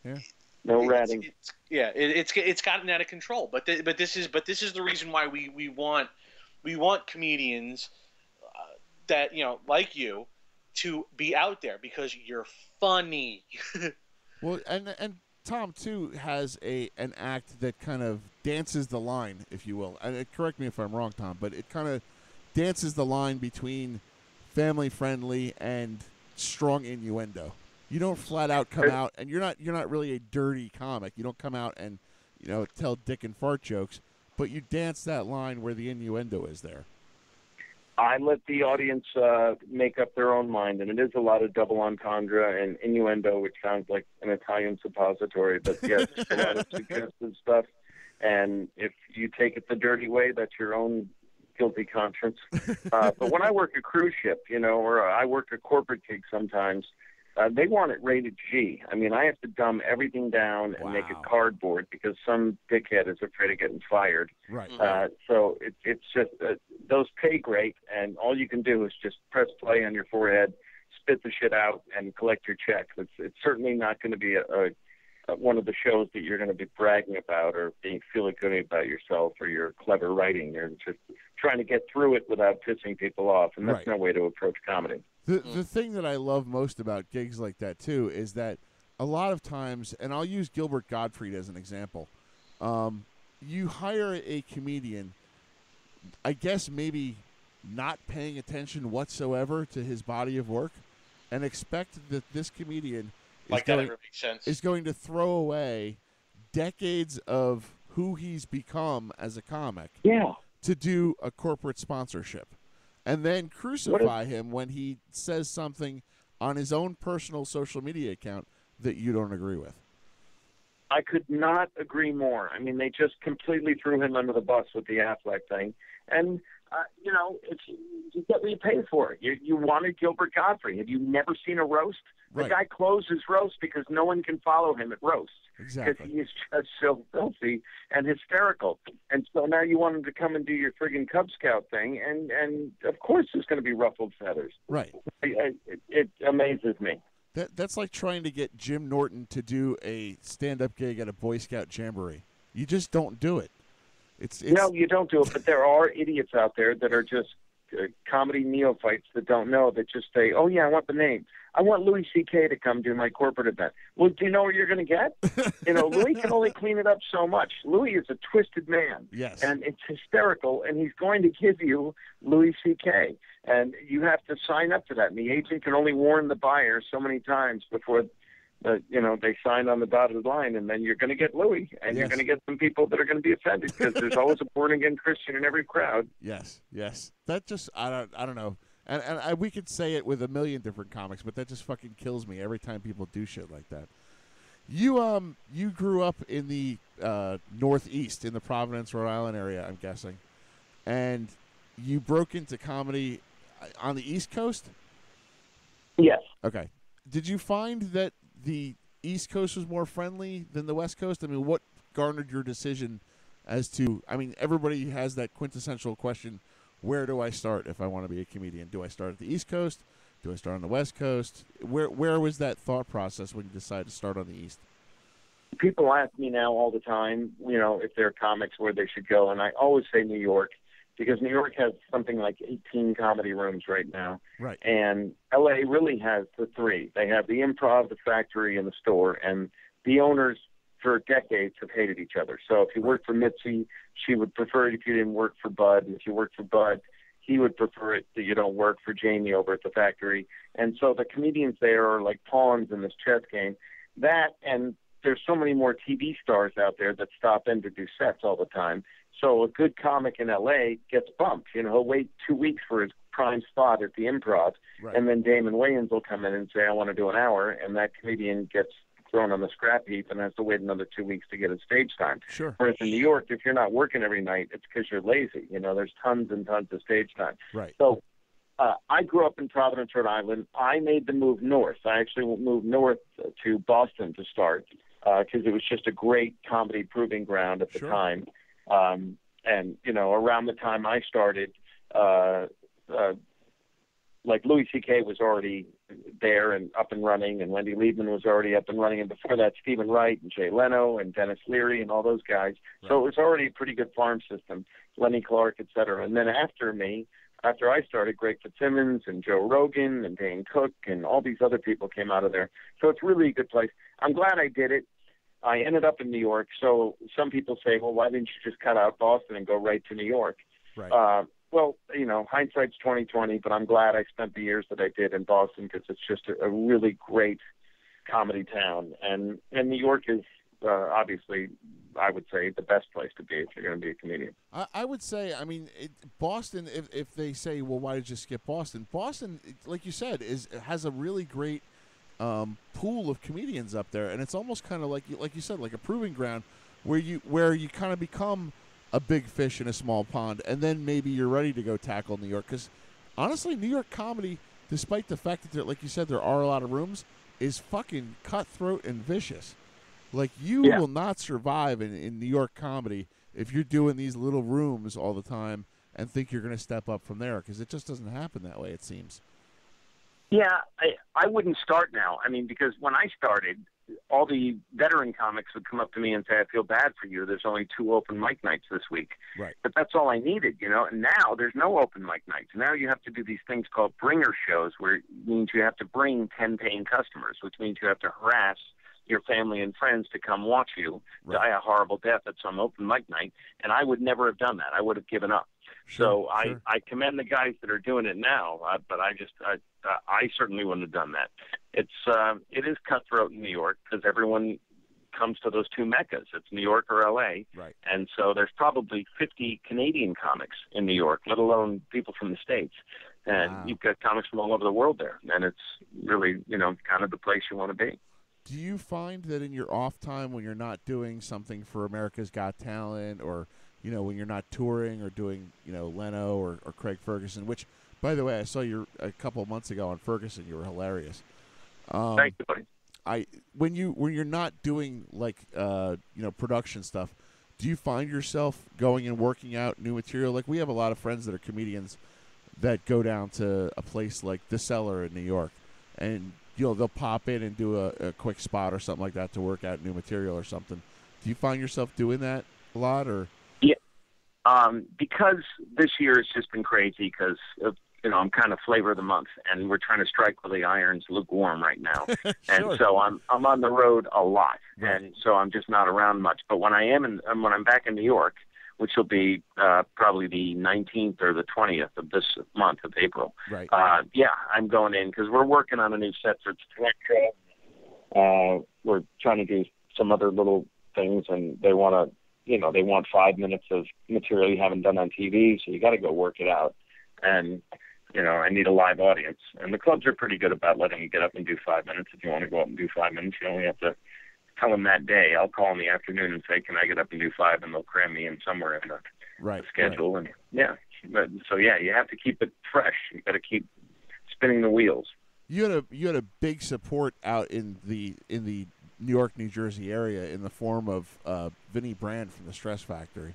Yeah. No ratting. It's gotten out of control. But this is the reason why we want comedians that like you to be out there because you're funny. Well, and Tom too has an act that kind of dances the line, if you will. And correct me if I'm wrong, Tom, but it kind of dances the line between family friendly and strong innuendo. You don't flat out come out, and you're not really a dirty comic. You don't come out and tell dick and fart jokes, but you dance that line where the innuendo is there. I let the audience make up their own mind, and it is a lot of double entendre and innuendo, which sounds like an Italian suppository, but yes, a lot of suggestive stuff. And if you take it the dirty way, that's your own guilty conscience. But when I work a cruise ship, or I work a corporate gig sometimes, they want it rated G. I mean, I have to dumb everything down and make it cardboard because some dickhead is afraid of getting fired. Right. So it's just those pay great, and all you can do is just press play on your forehead, spit the shit out, and collect your check. It's certainly not going to be one of the shows that you're going to be bragging about or feeling good about yourself or your clever writing. You're just trying to get through it without pissing people off, and that's no way to approach comedy. The thing that I love most about gigs like that, too, is that a lot of times, and I'll use Gilbert Gottfried as an example, you hire a comedian, I guess maybe not paying attention whatsoever to his body of work, and expect that this comedian is going to throw away decades of who he's become as a comic to do a corporate sponsorship. And then crucify him when he says something on his own personal social media account that you don't agree with. I could not agree more. I mean, they just completely threw him under the bus with the Affleck thing. And, you know, you get what you pay for. You wanted Gilbert Gottfried. Have you never seen a roast? The guy closes roast because no one can follow him at roast. Exactly. Because he is just so filthy and hysterical. And so now you want him to come and do your friggin' Cub Scout thing, and of course there's going to be ruffled feathers. Right. It amazes me. That's like trying to get Jim Norton to do a stand-up gig at a Boy Scout jamboree. You just don't do it. It's No, you don't do it, but there are idiots out there that are just comedy neophytes that don't know, that just say, oh, yeah, I want the name. I want Louis C.K. to come do my corporate event. Well, do you know what you're going to get? You know, Louis can only clean it up so much. Louis is a twisted man. Yes. And it's hysterical, and he's going to give you Louis C.K., and you have to sign up to that. And the agent can only warn the buyer so many times before they sign on the dotted line, and then you're going to get Louis, and you're going to get some people that are going to be offended because there's always a born-again Christian in every crowd. Yes. That just, I don't know. And we could say it with a million different comics, but that just fucking kills me every time people do shit like that. You grew up in the Northeast, in the Providence, Rhode Island area, I'm guessing, and you broke into comedy on the East Coast? Yes. Okay. Did you find that the East Coast was more friendly than the West Coast? I mean, what garnered your decision as to, I mean, everybody has that quintessential question, where do I start if I want to be a comedian? Do I start at the East Coast? Do I start on the West Coast? Where was that thought process when you decided to start on the East? People ask me now all the time, you know, if they're comics, where they should go, and I always say New York, because New York has something like 18 comedy rooms right now. Right. And L.A. really has the three. They have the Improv, the Factory, and the Store, and the owners for decades have hated each other. So if you worked for Mitzi, she would prefer it if you didn't work for Bud. If you worked for Bud, he would prefer it that you don't work for Jamie over at the Factory. And so the comedians there are like pawns in this chess game. That, and there's so many more TV stars out there that stop in to do sets all the time. So a good comic in L.A. gets bumped. You know, he'll wait 2 weeks for his prime spot at the Improv, and then Damon Wayans will come in and say, I want to do an hour, and that comedian gets thrown on the scrap heap and has to wait another 2 weeks to get his stage time. Sure. Whereas in New York, if you're not working every night, it's because you're lazy. You know, there's tons and tons of stage time. Right. So I grew up in Providence, Rhode Island. I made the move north. I actually moved north to Boston to start because it was just a great comedy proving ground at the time. And, you know, around the time I started, like Louis C.K. was already there and up and running, and Wendy Liebman was already up and running, and before that, Stephen Wright and Jay Leno and Dennis Leary and all those guys. So it was already a pretty good farm system, Lenny Clark, et cetera. And then after I started, Greg Fitzsimmons and Joe Rogan and Dane Cook and all these other people came out of there. So it's really a good place. I'm glad I did it. I ended up in New York. So some people say, well, why didn't you just cut out Boston and go right to New York? Right. Well, you know, hindsight's 20/20, but I'm glad I spent the years that I did in Boston because it's just a really great comedy town. And New York is obviously, I would say, the best place to be if you're going to be a comedian. I would say, I mean, Boston, if they say, well, why did you skip Boston? Boston, like you said, has a really great pool of comedians up there, and it's almost kind of like you said, like a proving ground where you kind of become a big fish in a small pond, and then maybe you're ready to go tackle New York. Because honestly, New York comedy, despite the fact that like you said, there are a lot of rooms, is fucking cutthroat and vicious. Like you will not survive in New York comedy if you're doing these little rooms all the time and think you're going to step up from there, because it just doesn't happen that way, it seems. Yeah, I wouldn't start now. I mean, because when I started, all the veteran comics would come up to me and say, I feel bad for you. There's only 2 open mic nights this week. Right. But that's all I needed, you know. And now there's no open mic nights. Now you have to do these things called bringer shows, where it means you have to bring 10 paying customers, which means you have to harass your family and friends to come watch you die a horrible death at some open mic night. And I would never have done that. I would have given up. So I commend the guys that are doing it now, but I certainly wouldn't have done that. It is cutthroat in New York because everyone comes to those 2 meccas. It's New York or L.A. Right. And so there's probably 50 Canadian comics in New York, let alone people from the States. And you've got comics from all over the world there, and it's really, you know, kind of the place you want to be. Do you find that in your off time when you're not doing something for America's Got Talent, or when you're not touring or doing Leno or Craig Ferguson, which by the way I saw you a couple of months ago on Ferguson, you were hilarious. Thank you, buddy. When you're not doing like production stuff, do you find yourself going and working out new material? Like we have a lot of friends that are comedians that go down to a place like The Cellar in New York, and they'll pop in and do a quick spot or something like that to work out new material or something. Do you find yourself doing that a lot, or? Yeah, because this year has just been crazy because I'm kind of flavor of the month, and we're trying to strike while the iron's lukewarm right now. Sure. And so I'm on the road a lot, and so I'm just not around much. But when when I'm back in New York, which will be probably the 19th or the 20th of this month of April. Right. I'm going in because we're working on a new set for Tonight Show. We're trying to do some other little things, and they want 5 minutes of material you haven't done on TV, so you got to go work it out. And, I need a live audience. And the clubs are pretty good about letting you get up and do 5 minutes. If you want to go up and do 5 minutes, you only have to tell them that day. I'll call in the afternoon and say, can I get up and do 5? And they'll cram me in somewhere in the schedule. Right. And you have to keep it fresh. You got to keep spinning the wheels. You had a big support out in the New York, New Jersey area in the form of Vinnie Brand from the Stress Factory.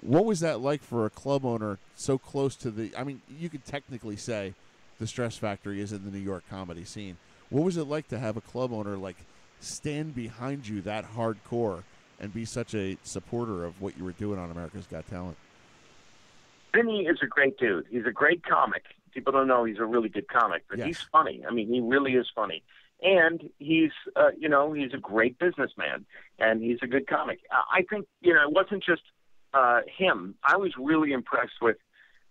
What was that like for a club owner so close to the? I mean, you could technically say the Stress Factory is in the New York comedy scene. What was it like to have a club owner like stand behind you that hardcore and be such a supporter of what you were doing on America's Got Talent? Vinny is a great dude. He's a great comic. People don't know he's a really good comic, but He's funny. I mean, he really is funny. And he's a great businessman, and he's a good comic. I think, it wasn't just him. I was really impressed with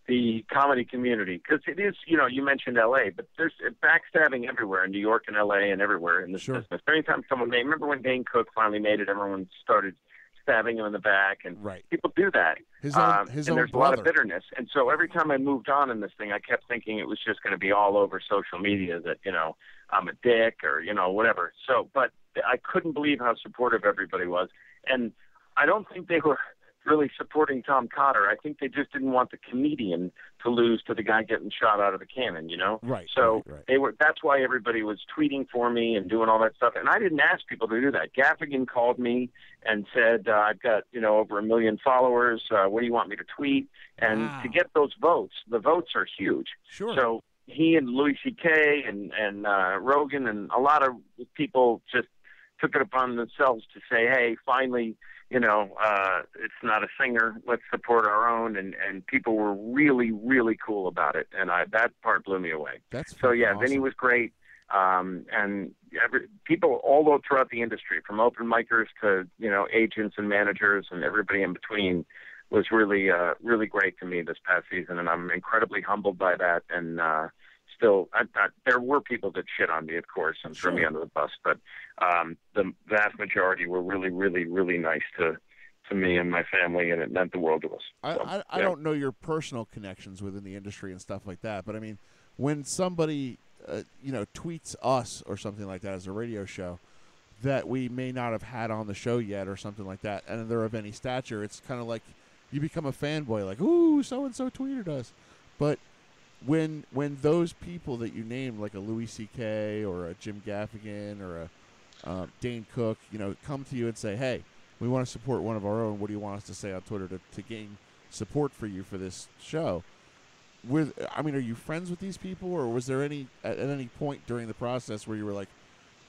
the comedy community because it is, you mentioned L.A., but there's backstabbing everywhere in New York and L.A. and everywhere in this business. Anytime someone remember when Dane Cook finally made it, everyone started stabbing him in the back, and people do that. His and own there's a lot of bitterness. And so every time I moved on in this thing, I kept thinking it was just going to be all over social media that, I'm a dick or, whatever. So, but I couldn't believe how supportive everybody was. And I don't think they were really supporting Tom Cotter. I think they just didn't want the comedian to lose to the guy getting shot out of a cannon, Right. So right. That's why everybody was tweeting for me and doing all that stuff. And I didn't ask people to do that. Gaffigan called me and said, I've got, over 1 million followers. What do you want me to tweet? And to get those votes, the votes are huge. Sure. So he and Louis C.K. and Rogan and a lot of people just took it upon themselves to say, hey, finally, it's not a singer. Let's support our own. And people were really, really cool about it. And that part blew me away. Awesome. Vinny was great. And people all throughout the industry, from open micers to, agents and managers and everybody in between, was really, really great to me this past season. And I'm incredibly humbled by that. And, still, there were people that shit on me, of course, and threw me under the bus, but the vast majority were really, really, really nice to me and my family, and it meant the world to us. I don't know your personal connections within the industry and stuff like that, but I mean, when somebody tweets us or something like that as a radio show that we may not have had on the show yet or something like that, and they're of any stature, it's kind of like you become a fanboy, like, ooh, so-and-so tweeted us. But when those people that you named, like a Louis C.K. or a Jim Gaffigan or a Dane Cook, come to you and say, hey, we want to support one of our own. What do you want us to say on Twitter to gain support for you for this show? Are you friends with these people, or was there at any point during the process where you were like,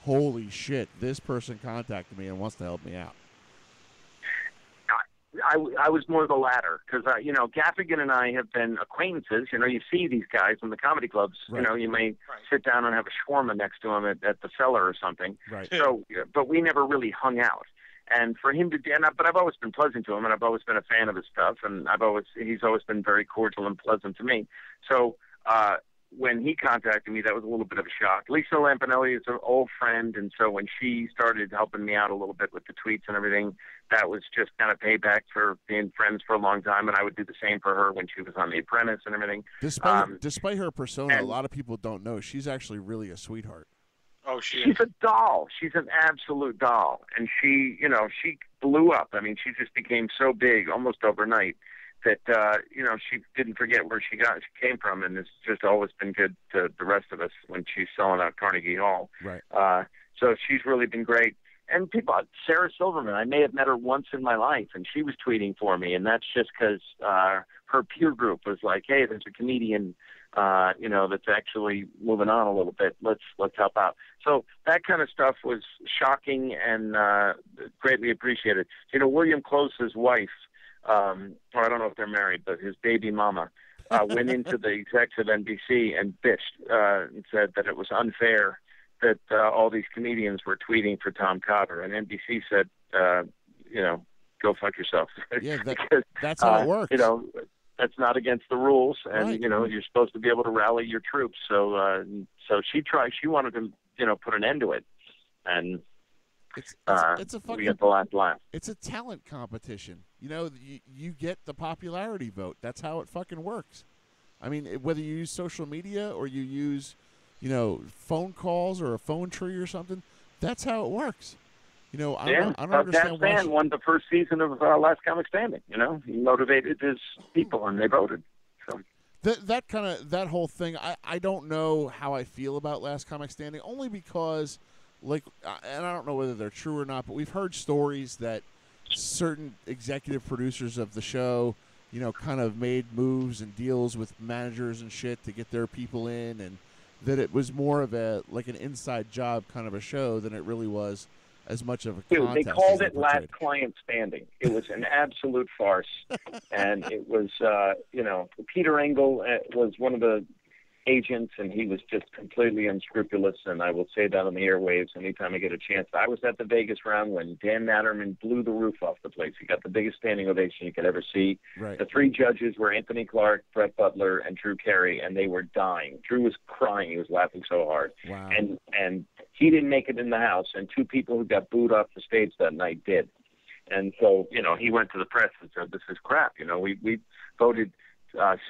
holy shit, this person contacted me and wants to help me out? I was more the latter because, Gaffigan and I have been acquaintances. You see these guys in the comedy clubs. Right. You may sit down and have a shawarma next to them at the Cellar or something. Right. So, but we never really hung out. And for him but I've always been pleasant to him, and I've always been a fan of his stuff, and he's always been very cordial and pleasant to me. So, when he contacted me, that was a little bit of a shock. Lisa Lampanelli is an old friend, and so when she started helping me out a little bit with the tweets and everything, that was just kind of payback for being friends for a long time, and I would do the same for her when she was on The Apprentice and everything. Despite her persona, a lot of people don't know she's actually really a sweetheart. Oh, she She's a doll. She's an absolute doll. And she blew up. I mean, she just became so big almost overnight that, she didn't forget where she came from. And it's just always been good to the rest of us when she's selling out Carnegie Hall. Right. So she's really been great. And people, Sarah Silverman, I may have met her once in my life, and she was tweeting for me. And that's just because her peer group was like, hey, there's a comedian that's actually moving on a little bit. Let's help out. So that kind of stuff was shocking and greatly appreciated. William Close's wife, or I don't know if they're married, but his baby mama went into the execs of NBC and bitched and said that it was unfair that all these comedians were tweeting for Tom Cotter, and NBC said, go fuck yourself. Yeah, because, that's how it works. That's not against the rules, and right. You're supposed to be able to rally your troops. So she tried. She wanted to put an end to it, and it's a fucking, we got the last laugh. It's a talent competition. You get the popularity vote. That's how it fucking works. I mean, whether you use social media or you use, phone calls or a phone tree or something, that's how it works. I don't understand why Stan won the first season of Last Comic Standing. He motivated his people, and they voted. So that whole thing, I don't know how I feel about Last Comic Standing, only because, and I don't know whether they're true or not, but we've heard stories that certain executive producers of the show, kind of made moves and deals with managers and shit to get their people in, and that it was more of an inside job kind of a show than it really was as much of a contest. Dude, they called it Last Client Standing. It was an absolute farce. And it was, Peter Engel was one of the agents, and he was just completely unscrupulous, and I will say that on the airwaves anytime I get a chance. I was at the Vegas round when Dan Natterman blew the roof off the place. He got the biggest standing ovation you could ever see. Right. The three judges were Anthony Clark, Brett Butler, and Drew Carey, and they were dying. Drew was crying. He was laughing so hard. Wow. And he didn't make it in the house, and two people who got booed off the stage that night did. And so, he went to the press and said, this is crap. We voted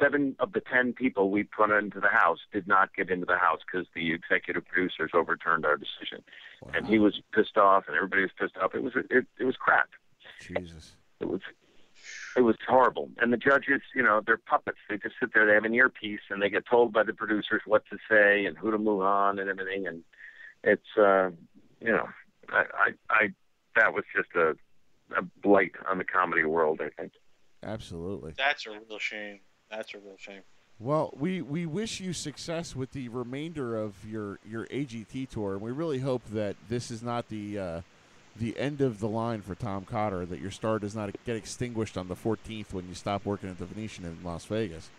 7 of the 10 people we put into the house did not get into the house because the executive producers overturned our decision. Wow. And he was pissed off, and everybody was pissed off. It was crap. Jesus. It was horrible. And the judges, they're puppets. They just sit there. They have an earpiece, and they get told by the producers what to say and who to move on and everything. And it's, that was just a blight on the comedy world, I think. Absolutely. That's a real shame. Well, we wish you success with the remainder of your AGT tour, and we really hope that this is not the end of the line for Tom Cotter, that your star does not get extinguished on the 14th when you stop working at the Venetian in Las Vegas.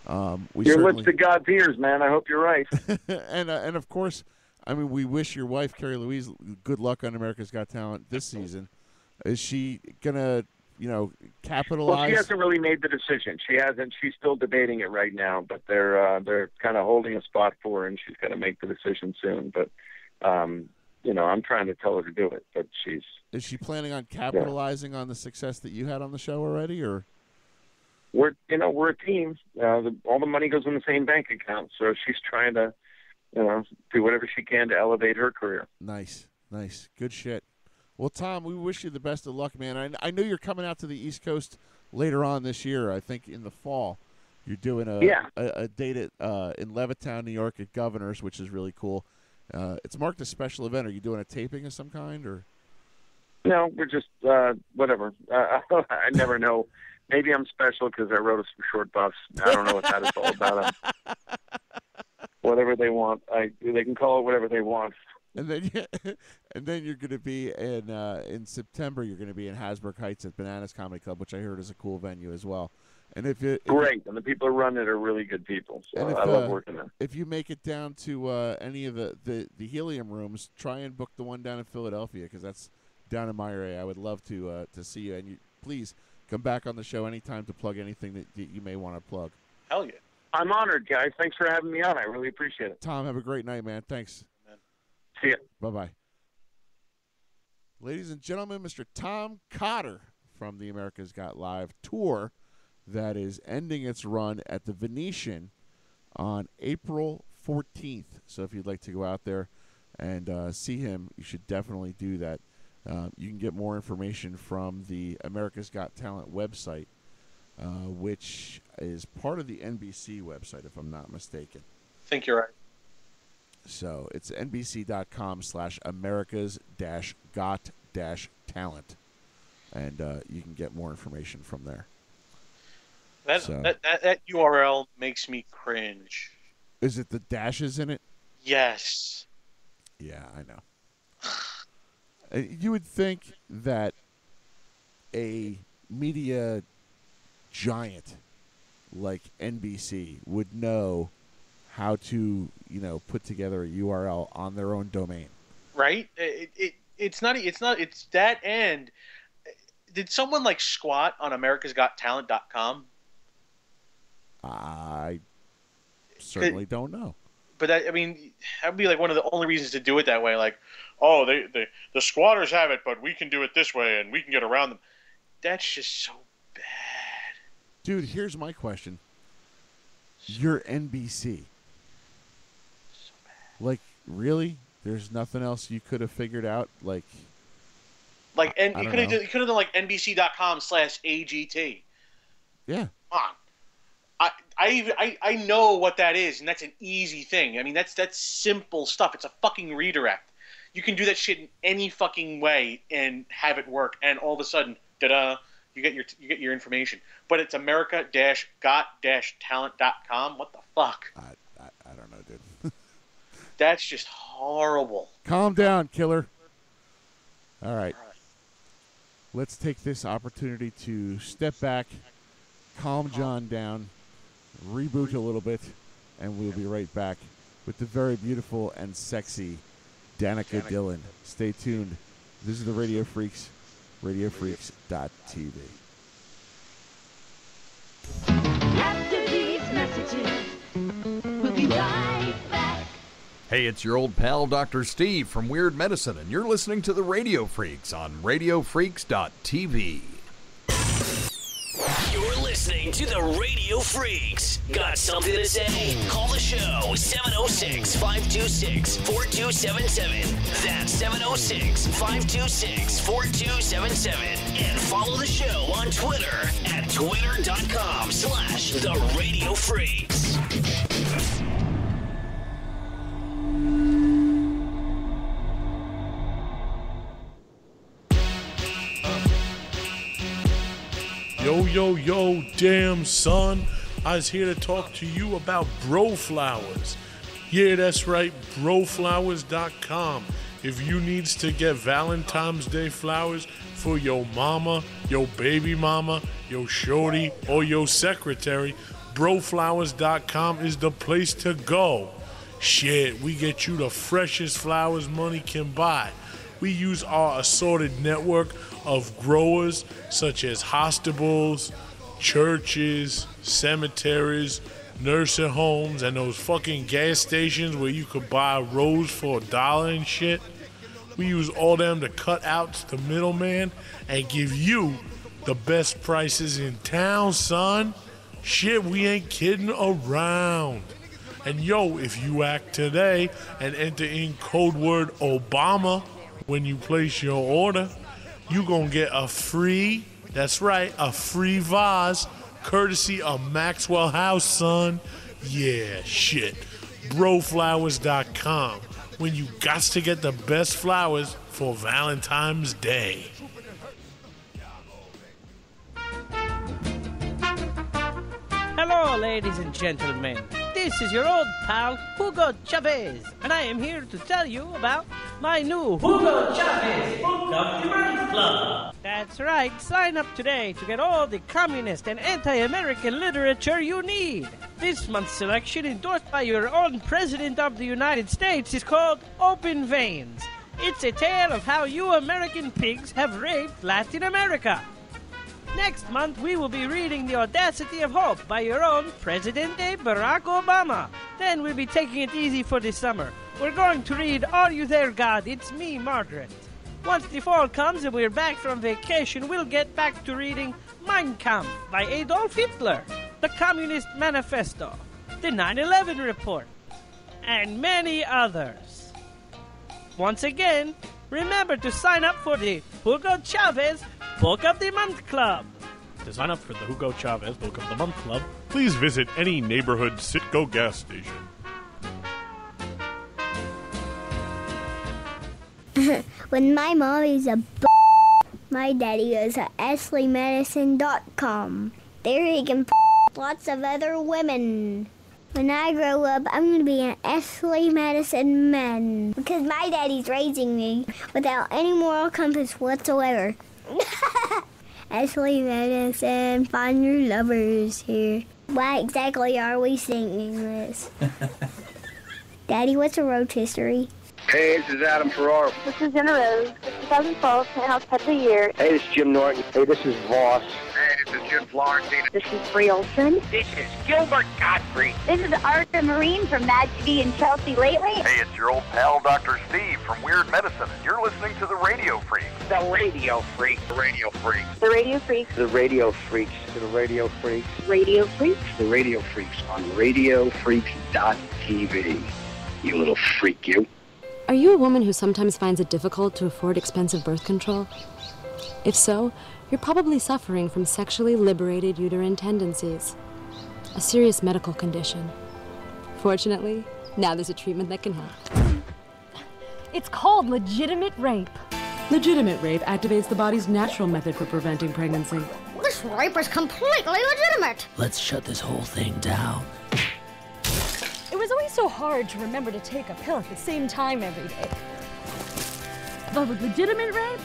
Your lips to God's ears, man. I hope you're right. and of course, I mean, we wish your wife, Carrie Louise, good luck on America's Got Talent this season. Is she going to, capitalize? Well, she hasn't really made the decision. She hasn't. She's still debating it right now, but they're kind of holding a spot for her, and she's going to make the decision soon. But, I'm trying to tell her to do it, but Is she planning on capitalizing on the success that you had on the show already, or? We're a team. All the money goes in the same bank account, so she's trying to, do whatever she can to elevate her career. Nice. Good shit. Well, Tom, we wish you the best of luck, man. I know you're coming out to the East Coast later on this year. I think in the fall, you're doing a date in Levittown, New York, at Governor's, which is really cool. It's marked a special event. Are you doing a taping of some kind, or? No, we're just whatever. I never know. Maybe I'm special because I wrote some short buffs. I don't know what that is all about. Whatever they want, they can call it whatever they want. And then you're going to be in September. You're going to be in Hasbrook Heights at Bananas Comedy Club, which I heard is a cool venue as well. And and the people who run it are really good people. So I love working there. If you make it down to any of the Helium rooms, try and book the one down in Philadelphia, because that's down in my area. I would love to see you, and please come back on the show anytime to plug anything that you may want to plug. Hell yeah! I'm honored, guys. Thanks for having me on. I really appreciate it. Tom, have a great night, man. Thanks. See ya. Bye-bye. Ladies and gentlemen, Mr. Tom Cotter from the America's Got Live tour that is ending its run at the Venetian on April 14th. So if you'd like to go out there, and see him, you should definitely do that. You can get more information from the America's Got Talent website, which is part of the NBC website, if I'm not mistaken. I think you're right. So it's nbc.com/America's-Got-Talent, and you can get more information from there. That URL makes me cringe. Is it the dashes in it? Yes. Yeah, I know. You would think that a media giant like NBC would know how to, put together a URL on their own domain. Right? It's that, and did someone squat on americasgottalent.com? I certainly don't know. But that would be one of the only reasons to do it that way. The squatters have it, but we can do it this way, and we can get around them. That's just so bad. Dude, here's my question. You're NBC. So bad. Really? There's nothing else you could have figured out? You could have done NBC.com/AGT. Yeah. Come on. I know what that is, and that's an easy thing. That's simple stuff. It's a fucking redirect. You can do that shit in any fucking way and have it work, and all of a sudden, da-da, you get your information. But it's America-Got-Talent.com. What the fuck? I don't know, dude. That's just horrible. Calm down, killer. All right. Let's take this opportunity to step back, calm John down, reboot a little bit, and we'll be right back with the very beautiful and sexy Danica Dylan. Stay tuned. This is the Radio Freaks, radiofreaks.tv. After these messages, we'll be right back. Hey, it's your old pal Dr. Steve from Weird Medicine, and you're listening to the Radio Freaks on radiofreaks.tv. You're listening to the Radio Freaks. Got something to say? Call the show, 706-526-4277. That's 706-526-4277. And follow the show on Twitter at twitter.com/The Radio Freaks. Yo, damn son. I was here to talk to you about Bro Flowers. Yeah, that's right, broflowers.com. If you needs to get Valentine's Day flowers for your mama, your baby mama, your shorty, or your secretary, broflowers.com is the place to go. Shit, we get you the freshest flowers money can buy. We use our assorted network of growers such as hospitals, churches, cemeteries, nursing homes, and those fucking gas stations where you could buy a rose for $1 and shit. We use all them to cut out the middleman and give you the best prices in town, son. Shit, we ain't kidding around. And yo, if you act today and enter in code word Obama when you place your order, you gonna get a free, that's right, a free vase courtesy of Maxwell House, son. Yeah, shit. Broflowers.com, when you got to get the best flowers for Valentine's Day. Hello, ladies and gentlemen. This is your old pal, Hugo Chavez, and I am here to tell you about my new Hugo Chavez Book of the Month Club. That's right, sign up today to get all the communist and anti-American literature you need. This month's selection, endorsed by your own President of the United States, is called Open Veins. It's a tale of how you American pigs have raped Latin America. Next month, we will be reading The Audacity of Hope by your own Presidente Barack Obama. Then we'll be taking it easy for the summer. We're going to read Are You There, God? It's Me, Margaret. Once the fall comes and we're back from vacation, we'll get back to reading Mein Kampf by Adolf Hitler, The Communist Manifesto, The 9/11 Report, and many others. Once again, remember to sign up for the Hugo Chavez Book of the Month Club. To sign up for the Hugo Chavez Book of the Month Club, Please visit any neighborhood Citgo gas station. When my mom is a my daddy goes to asleymedicine.com. There he can lots of other women. When I grow up, I'm going to be an Ashley Madison man because my daddy's raising me without any moral compass whatsoever. Ashley Madison, find your lovers here. Why exactly are we singing this? Daddy, what's a road history? Hey, this is Adam Ferraro. This is Jenna Rose. The 2012 Penthouse Pet of the Year. Hey, this is Jim Norton. Hey, this is Voss. Hey, this is Jim Florentine. This is Bree Olson. This is Gilbert Godfrey. This is Arthur Marine from Mad TV and Chelsea Lately. Hey, it's your old pal, Dr. Steve from Weird Medicine, and you're listening to the Radio Freaks. The Radio Freaks. The Radio Freaks. The Radio Freaks. The Radio Freaks. The Radio Freaks. Radio Freaks. The Radio Freaks on RadioFreaks.tv. You little freak, you. Are you a woman who sometimes finds it difficult to afford expensive birth control? If so, you're probably suffering from sexually liberated uterine tendencies, a serious medical condition. Fortunately, now there's a treatment that can help. It's called legitimate rape. Legitimate rape activates the body's natural method for preventing pregnancy. This rape is completely legitimate. Let's shut this whole thing down. It was always so hard to remember to take a pill at the same time every day. But with legitimate rape,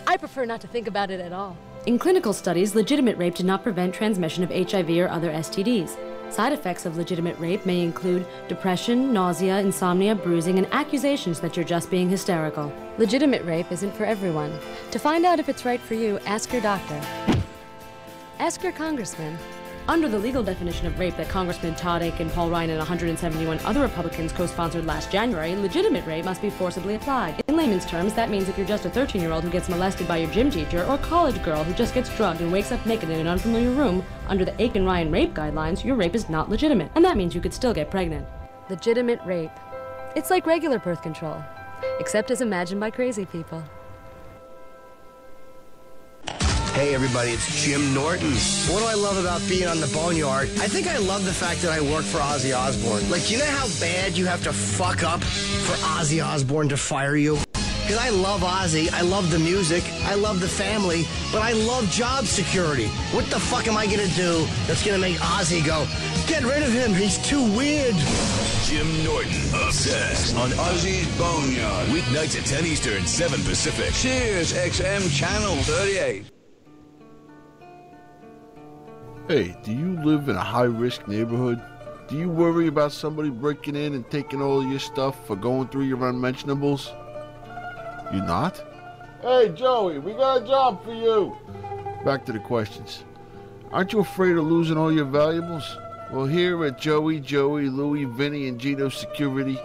I prefer not to think about it at all. In clinical studies, legitimate rape did not prevent transmission of HIV or other STDs. Side effects of legitimate rape may include depression, nausea, insomnia, bruising, and accusations that you're just being hysterical. Legitimate rape isn't for everyone. To find out if it's right for you, ask your doctor. Ask your congressman. Under the legal definition of rape that Congressman Todd Akin, Paul Ryan, and 171 other Republicans co-sponsored last January, legitimate rape must be forcibly applied. In layman's terms, that means if you're just a 13-year-old who gets molested by your gym teacher, or college girl who just gets drugged and wakes up naked in an unfamiliar room, under the Akin-Ryan rape guidelines, your rape is not legitimate, and that means you could still get pregnant. Legitimate rape. It's like regular birth control, except as imagined by crazy people. Hey everybody, it's Jim Norton. What do I love about being on the Boneyard? I think I love the fact that I work for Ozzy Osbourne. Like, you know how bad you have to fuck up for Ozzy Osbourne to fire you? Because I love Ozzy, I love the music, I love the family, but I love job security. What the fuck am I gonna do that's gonna make Ozzy go, get rid of him, he's too weird? Jim Norton, obsessed on Ozzy's Boneyard. Weeknights at 10 Eastern, 7 Pacific. Sirius XM Channel 38. Hey, do you live in a high-risk neighborhood? Do you worry about somebody breaking in and taking all your stuff for going through your unmentionables? You not? Hey, Joey, we got a job for you. Back to the questions. Aren't you afraid of losing all your valuables? Well, here at Joey, Louie, Vinny, and Gino Security,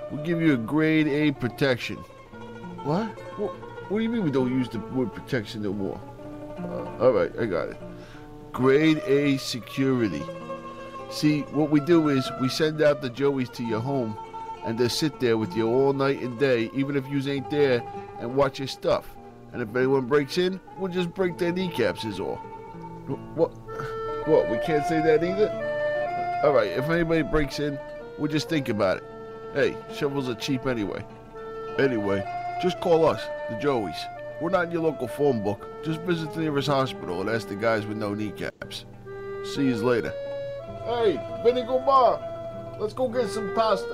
we'll give you a grade A protection. What? What do you mean we don't use the word protection no more? All right, I got it. Grade A security. See, what we do is we send out the Joeys to your home, and they sit there with you all night and day, even if you ain't there, and watch your stuff. And if anyone breaks in, we'll just break their kneecaps is all. What? We can't say that either? All right, if anybody breaks in, we'll just think about it. Hey, shovels are cheap anyway. Anyway, just call us, the Joeys. We're not in your local phone book. Just visit the nearest hospital and ask the guys with no kneecaps. See you later. Hey, Vinny, go by. Let's go get some pasta.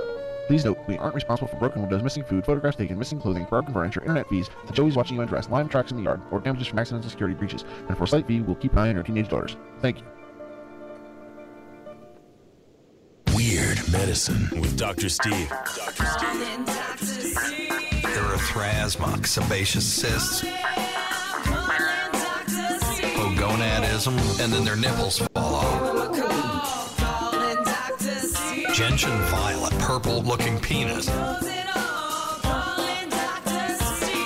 Please note, we aren't responsible for broken windows, missing food, photographs taken, missing clothing, broken furniture, internet fees, the Joey's watching you undress, live tracks in the yard, or damages from accidental security breaches. And for a slight fee, we'll keep an eye on your teenage daughters. Thank you. Weird Medicine with Dr. Steve. Erythrasma, sebaceous cysts, gonadism, and then their nipples fall off. Gentian violet, purple-looking penis.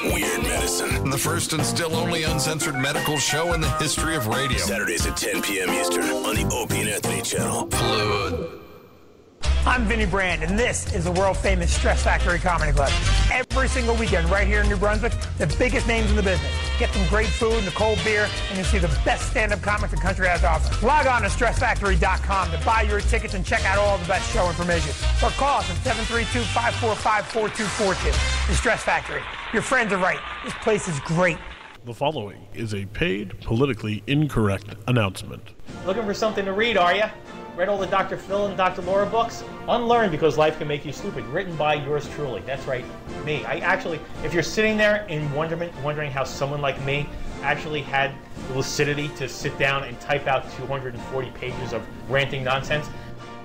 Weird Medicine. The first and still only uncensored medical show in the history of radio. Saturdays at 10 p.m. Eastern on the Opie and Anthony channel. Fluid. I'm Vinny Brand, and this is the world-famous Stress Factory Comedy Club. Every single weekend, right here in New Brunswick, the biggest names in the business. Get some great food and a cold beer, and you'll see the best stand-up comics the country has to offer. Log on to StressFactory.com to buy your tickets and check out all the best show information. Or call us at 732-545-4242. The Stress Factory. Your friends are right. This place is great. The following is a paid, politically incorrect announcement. Looking for something to read, are you? Read all the Dr. Phil and Dr. Laura books? Unlearn Because Life Can Make You Stupid, written by yours truly. That's right, me. I actually, if you're sitting there in wondering how someone like me actually had the lucidity to sit down and type out 240 pages of ranting nonsense,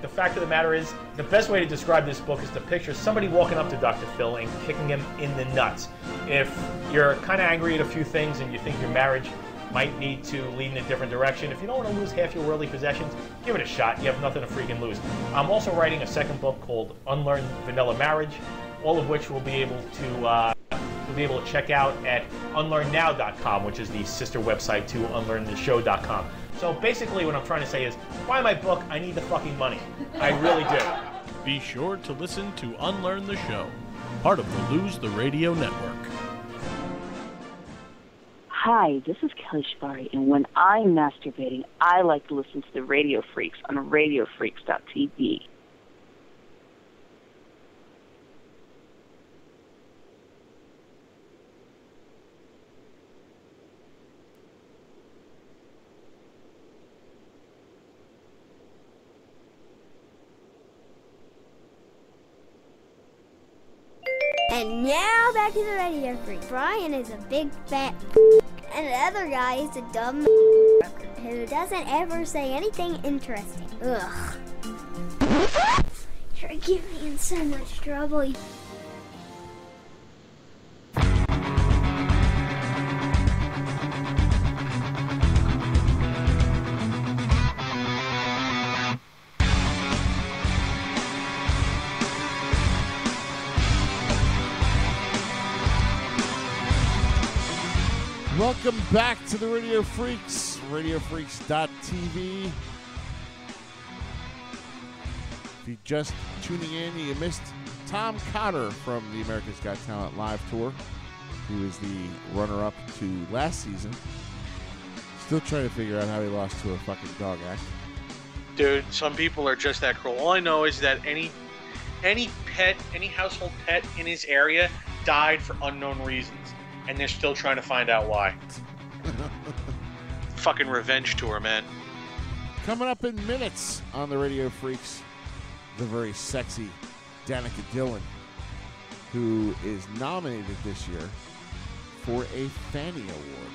the fact of the matter is, the best way to describe this book is to picture somebody walking up to Dr. Phil and kicking him in the nuts. If you're kind of angry at a few things and you think your marriage might need to lead in a different direction, if you don't want to lose half your worldly possessions, give it a shot. You have nothing to freaking lose. I'm also writing a second book called Unlearn Vanilla Marriage, all of which we'll be able to check out at unlearnnow.com, which is the sister website to unlearntheshow.com. So basically what I'm trying to say is, buy my book, I need the fucking money. I really do. Be sure to listen to Unlearn the Show, part of the Lose the Radio Network. Hi, this is Kelly Shibari, and when I'm masturbating, I like to listen to the Radio Freaks on radiofreaks.tv. And now back to the Radio Freak. Brian is a big fat and the other guy is a dumb who doesn't ever say anything interesting. Ugh. You're getting me in so much trouble. Welcome back to the Radio Freaks, radiofreaks.tv. If you're just tuning in, you missed Tom Cotter from the America's Got Talent live tour. He was the runner-up to last season. Still trying to figure out how he lost to a fucking dog act. Dude, some people are just that cruel. All I know is that any pet, any household pet in his area died for unknown reasons. And they're still trying to find out why. Fucking revenge tour, man. Coming up in minutes on the Radio Freaks, the very sexy Danica Dylan, who is nominated this year for a Fanny Award.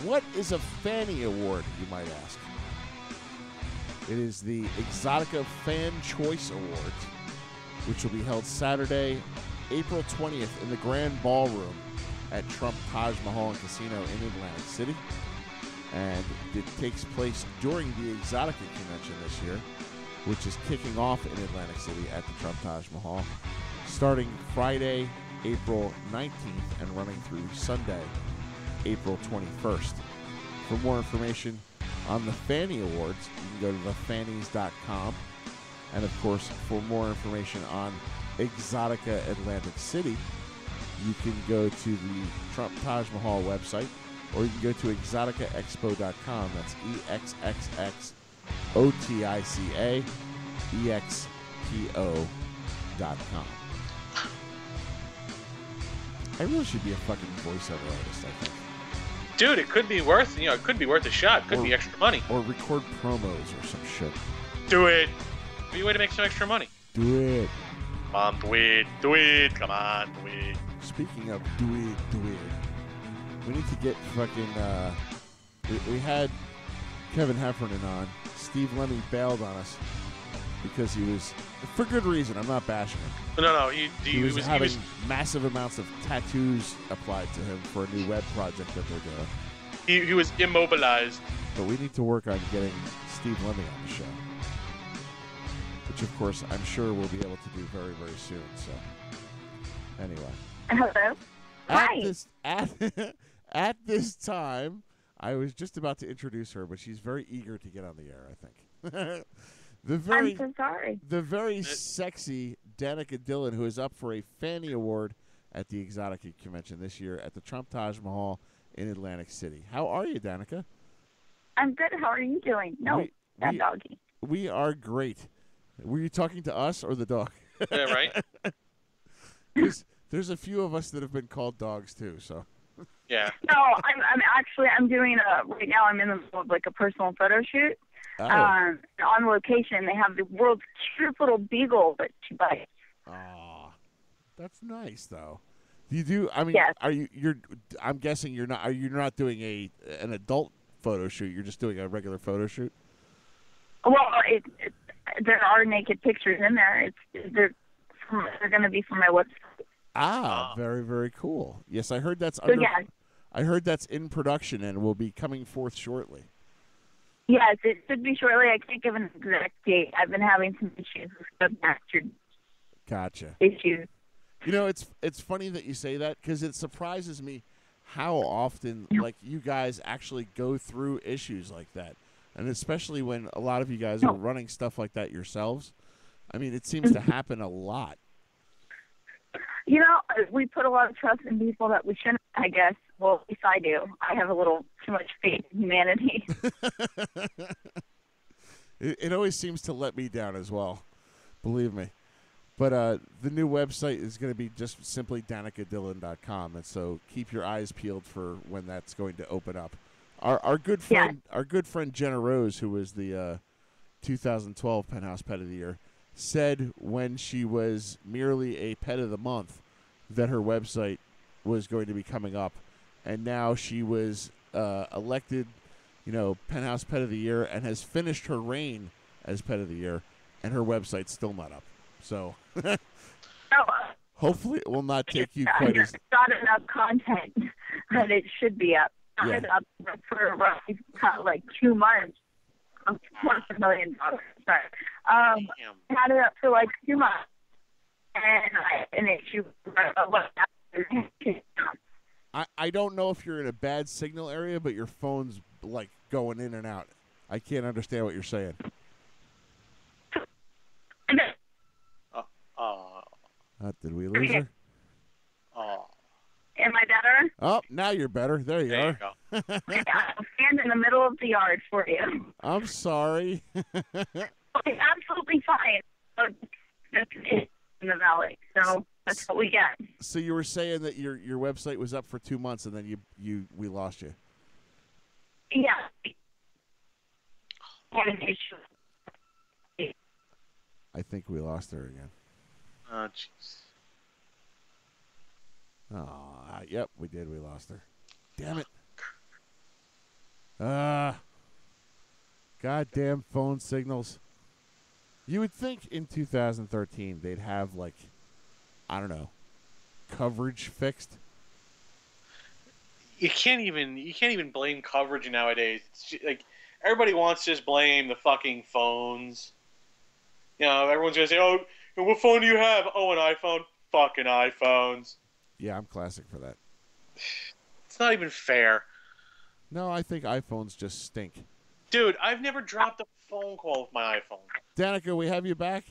What is a Fanny Award, you might ask? It is the Exotica Fan Choice Awards, which will be held Saturday, April 20th in the Grand Ballroom at Trump Taj Mahal and Casino in Atlantic City. And it takes place during the Exotica Convention this year, which is kicking off in Atlantic City at the Trump Taj Mahal, starting Friday, April 19th and running through Sunday, April 21st. For more information on the Fanny Awards, you can go to thefannies.com. And of course, for more information on Exotica Atlantic City, you can go to the Trump Taj Mahal website, or you can go to exoticaexpo.com. That's EXXXOTICAEXPO.com. I really should be a fucking voiceover artist, I think. Dude, it could be worth, it could be worth a shot. Could be extra money. Or record promos or some shit. Do it. Be a way to make some extra money. Do it. Come on, do it. Do it. Come on, do it. Speaking of do it. We need to get fucking, we had Kevin Heffernan on. Steve Lemmy bailed on us because he was, for good reason, I'm not bashing him. No, he was having massive amounts of tattoos applied to him for a new web project that they're doing. He was immobilized. But we need to work on getting Steve Lemmy on the show, which of course I'm sure we'll be able to do very, very soon. So anyway. Hello. Hi. At this time, I was just about to introduce her, but she's very eager to get on the air, I think. I'm so sorry. The very sexy Danica Dylan, who is up for a Fanny Award at the Exotica Convention this year at the Trump Taj Mahal in Atlantic City. How are you, Danica? I'm good. How are you doing? No, that doggy. We are great. Were you talking to us or the dog? Yeah, right. There's a few of us that have been called dogs too. So. Yeah. No, I'm doing right now. I'm in the middle of like a personal photo shoot. Oh. On location, they have the world's cutest little beagle, but she bites. Aw, that's nice though. You do? I mean, Yes. are you? I'm guessing you're not. You're not doing an adult photo shoot. You're just doing a regular photo shoot. Well, there are naked pictures in there. They're going to be for my website. Ah, very, very cool. Yes, I heard that's I heard that's in production and will be coming forth shortly. Yes, it should be shortly. I can't give an exact date. I've been having some issues with submastered Gotcha. issues. You know, it's funny that you say that because it surprises me how often like you guys actually go through issues like that, and especially when a lot of you guys are running stuff like that yourselves. I mean, it seems to happen a lot. You know, we put a lot of trust in people that we shouldn't, I guess. Well, at least I do. I have a little too much faith in humanity. It always seems to let me down as well, believe me. But the new website is going to be just simply danicadillon.com, and so keep your eyes peeled for when that's going to open up. Our good friend Jenna Rose, who was the 2012 Penthouse Pet of the Year, said when she was merely a pet of the month that her website was going to be coming up, and now she was elected, Penthouse Pet of the Year and has finished her reign as Pet of the Year, and her website's still not up. So hopefully it will not take you quite as... Not enough content, but it should be up. Yeah. It's up for roughly like 2 months. $1 million. Sorry. Had it up for like 2 months, and I don't know if you're in a bad signal area, but your phone's like going in and out. I can't understand what you're saying. Did we lose her? Am I better? Oh, now you're better. There you are. I'll stand in the middle of the yard for you. I'm sorry. Okay, absolutely fine. That's it in the valley, so that's what we get. So you were saying that your website was up for 2 months, and then we lost you. Yeah. Had an issue. I think we lost her again. Oh, jeez. Oh, yep, we did. We lost her. Damn it. Goddamn phone signals. You would think in 2013 they'd have, like, I don't know, coverage fixed. You can't even blame coverage nowadays. It's just, like, everybody wants to just blame the fucking phones. Everyone's gonna say, "Oh, what phone do you have?" "Oh, an iPhone." Fucking iPhones. Yeah, I'm classic for that. It's not even fair. No, I think iPhones just stink. Dude, I've never dropped a phone call with my iPhone. Danica, we have you back?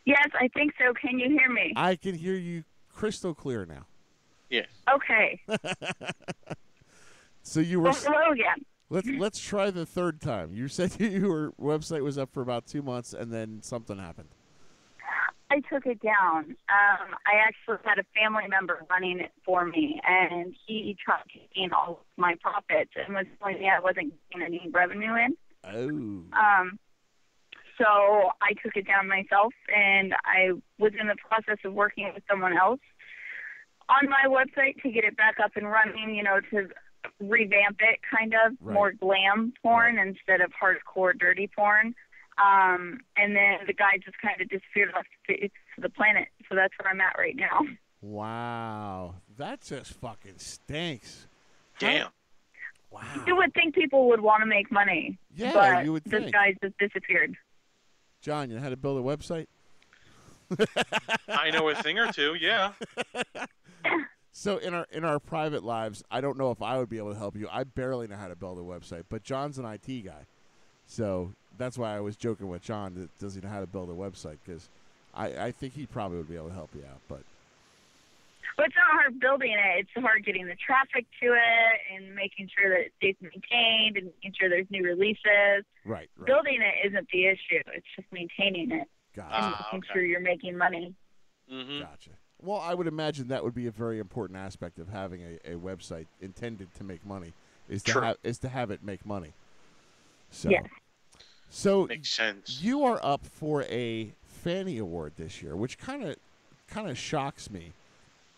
Yes, I think so. Can you hear me? I can hear you crystal clear now. Yes. Okay. So you were... Hello again. Let's try the third time. You said your website was up for about 2 months, and then something happened. I took it down. I actually had a family member running it for me, and he tried to gain all of my profits and was telling me I wasn't getting any revenue in. Oh. So I took it down myself, and I was in the process of working with someone else on my website to get it back up and running, to revamp it, kind of more glam porn instead of hardcore dirty porn. And then the guy just kind of disappeared off the planet. So that's where I'm at right now. Wow. That just fucking stinks. Damn. Wow. You would think people would want to make money. Yeah, but you would this think. guy just disappeared. John, you know how to build a website? I know a thing or two, yeah. So in our private lives, I don't know if I would be able to help you. I barely know how to build a website, but John's an IT guy. So that's why I was joking with John that does he know how to build a website, because I think he probably would be able to help you out. But it's not hard building it. It's hard getting the traffic to it and making sure that it stays maintained and making sure there's new releases. Right. Building it isn't the issue. It's just maintaining it and making sure you're making money. Gotcha. Well, I would imagine that would be a very important aspect of having a website intended to make money, is to have it make money. So, yes. So makes sense. You are up for a Fanny Award this year, which kind of shocks me,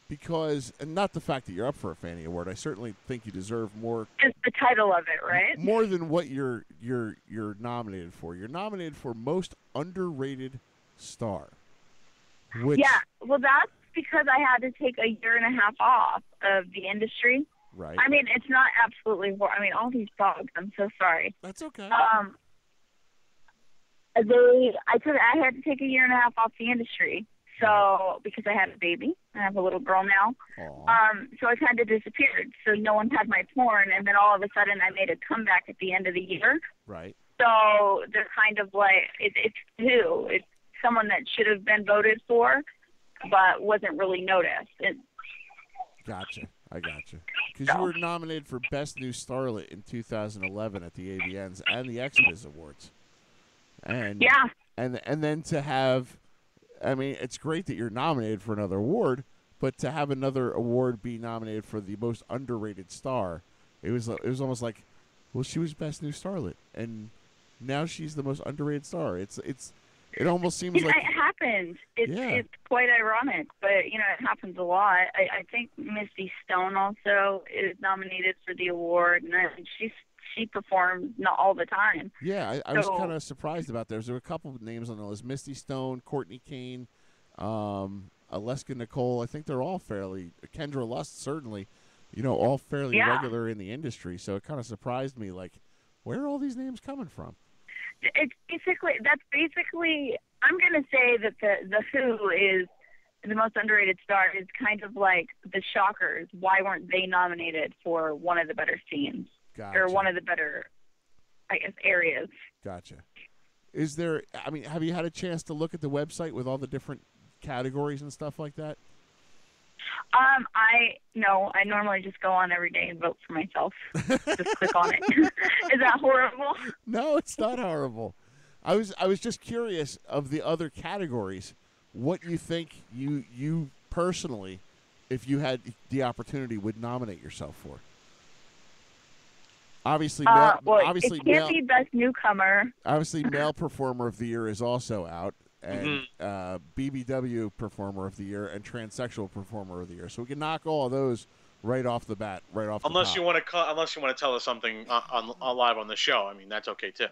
because, and not the fact that you're up for a Fanny Award. I certainly think you deserve more. Just the title of it, right? More than what you're nominated for. You're nominated for Most Underrated Star. Which, yeah, well, that's because I had to take a year and a half off of the industry. Right. I mean, it's not absolutely I mean, all these dogs, I'm so sorry. That's okay. I had to take a year and a half off the industry. So, because I had a baby, I have a little girl now. So I kind of disappeared. So no one had my porn, and then all of a sudden I made a comeback at the end of the year. Right. So they're kind of like, it's new. It's someone that should have been voted for, but wasn't really noticed. Gotcha. I gotcha. Because you were nominated for Best New Starlet in 2011 at the AVNs and the XBiz Awards. And yeah. And then to have, I mean, it's great that you're nominated for another award, but to have another award be nominated for the Most Underrated Star, it was almost like, well, she was Best New Starlet, and now she's the most underrated star. It almost seems like it happens. It's quite ironic, but it happens a lot. I think Misty Stone also is nominated for the award, and she performs not all the time. Yeah, I was kind of surprised about that. There were a couple of names on the list: Misty Stone, Courtney Kane, Aleska Nicole. I think they're all fairly. Kendra Lust, certainly. All fairly regular in the industry. So it kind of surprised me. Like, where are all these names coming from? That's basically, I'm going to say that the Who is the most underrated star is kind of like the Shockers. Why weren't they nominated for one of the better scenes? Gotcha. Or one of the better, I guess, areas? Gotcha. Have you had a chance to look at the website with all the different categories and stuff like that? I normally just go on every day and vote for myself. Just click on it. Is that horrible? No, it's not horrible. I was just curious of the other categories, what you think you personally, if you had the opportunity, would nominate yourself for. Obviously, it can't be Best Newcomer. Obviously, Male Performer of the Year is also out. And BBW Performer of the Year and Transsexual Performer of the Year. So we can knock all of those right off the bat, unless you want to tell us something on live on the show. I mean, that's okay too.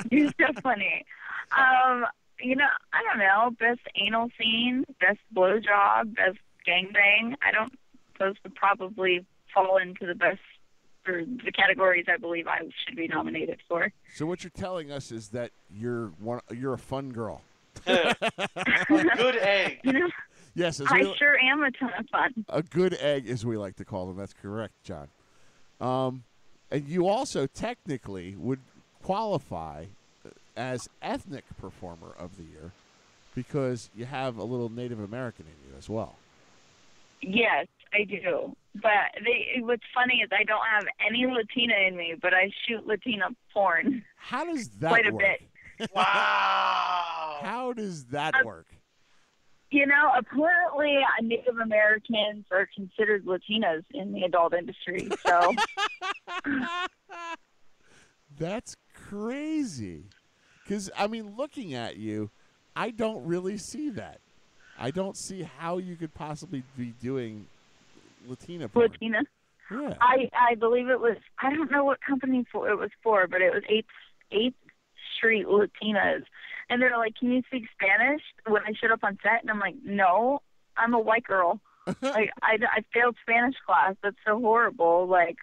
You're so funny. I don't know. Best anal scene, best blowjob, best gangbang. Those would probably fall into the best, or the categories I believe I should be nominated for. So what you're telling us is that you're a fun girl. A good egg. Yes, I sure am a ton of fun. A good egg, as we like to call them. That's correct, John. And you also technically would qualify as Ethnic Performer of the Year because you have a little Native American in you as well. Yes, I do. But what's funny is I don't have any Latina in me, but I shoot Latina porn. How does that work? Quite a bit. Wow. How does that work? Apparently Native Americans are considered Latinas in the adult industry. So that's crazy. Because, looking at you, I don't really see that. I don't see how you could possibly be doing Latina porn. Latina? Yeah. I believe it was, I don't know what company it was for, but it was 8th Street Latinas. And they're like, can you speak Spanish when I showed up on set? And I'm like, no, I'm a white girl. Like, I failed Spanish class. That's so horrible. Like,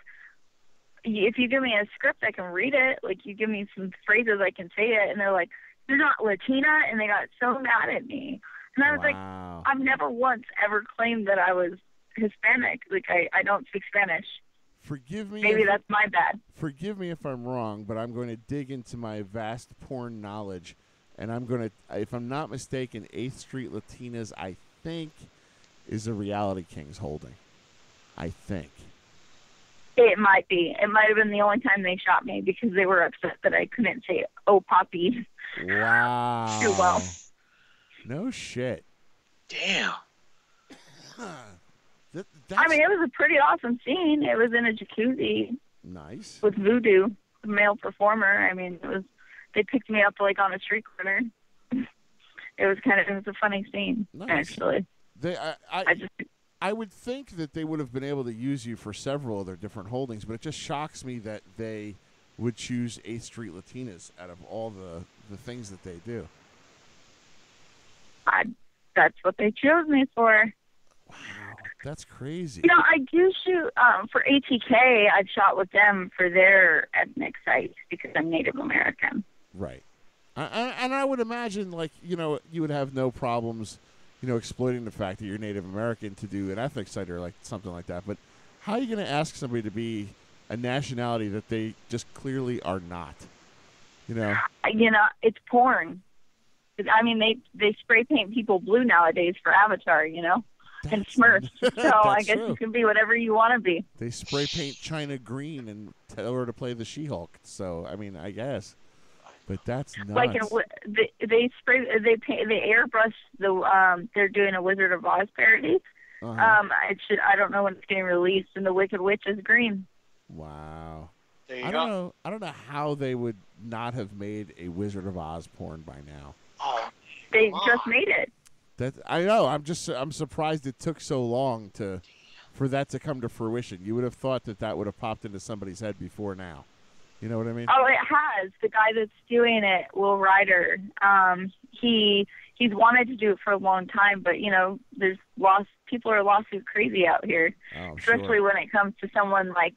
if you give me a script, I can read it. Like, you give me some phrases, I can say it. And they're like, you're not Latina? And they got so mad at me. And I was like, I've never once ever claimed that I was Hispanic. Like, I don't speak Spanish. Forgive me. Maybe that's my bad. Forgive me if I'm wrong, but I'm going to dig into my vast porn knowledge, and I'm going to, if I'm not mistaken, 8th Street Latinas, I think, is a Reality Kings holding. I think. It might be. It might have been the only time they shot me because they were upset that I couldn't say, "Oh, Poppy." Wow. Too well. No shit. Damn. I mean, it was a pretty awesome scene. It was in a jacuzzi. Nice. With Voodoo, the male performer. I mean, it was. They picked me up like on a street corner. It was a funny scene, actually. I would think that they would have been able to use you for several of their different holdings, but it just shocks me that they would choose 8th Street Latinas out of all the things that they do. That's what they chose me for. Wow, that's crazy. You know, I do shoot for ATK. I've shot with them for their ethnic sites because I'm Native American. Right. And I would imagine, you would have no problems, exploiting the fact that you're Native American to do an ethnic site or something like that. But how are you going to ask somebody to be a nationality that they just clearly are not? It's porn. I mean, they spray paint people blue nowadays for Avatar, and Smurfs. So I guess you can be whatever you want to be. They spray paint China green and tell her to play the She-Hulk. So I mean, I guess, but that's nuts. They airbrush the. They're doing a Wizard of Oz parody. Uh-huh. I don't know when it's getting released, and the Wicked Witch is green. Wow. There you I go. don't know. I don't know how they would not have made a Wizard of Oz porn by now. Oh, they just made it. That I know. I'm surprised it took so long for that to come to fruition. You would have thought that would have popped into somebody's head before now. You know what I mean? Oh, it has. The guy that's doing it, Will Ryder. He's wanted to do it for a long time, but people are lawsuit crazy out here, especially when it comes to someone like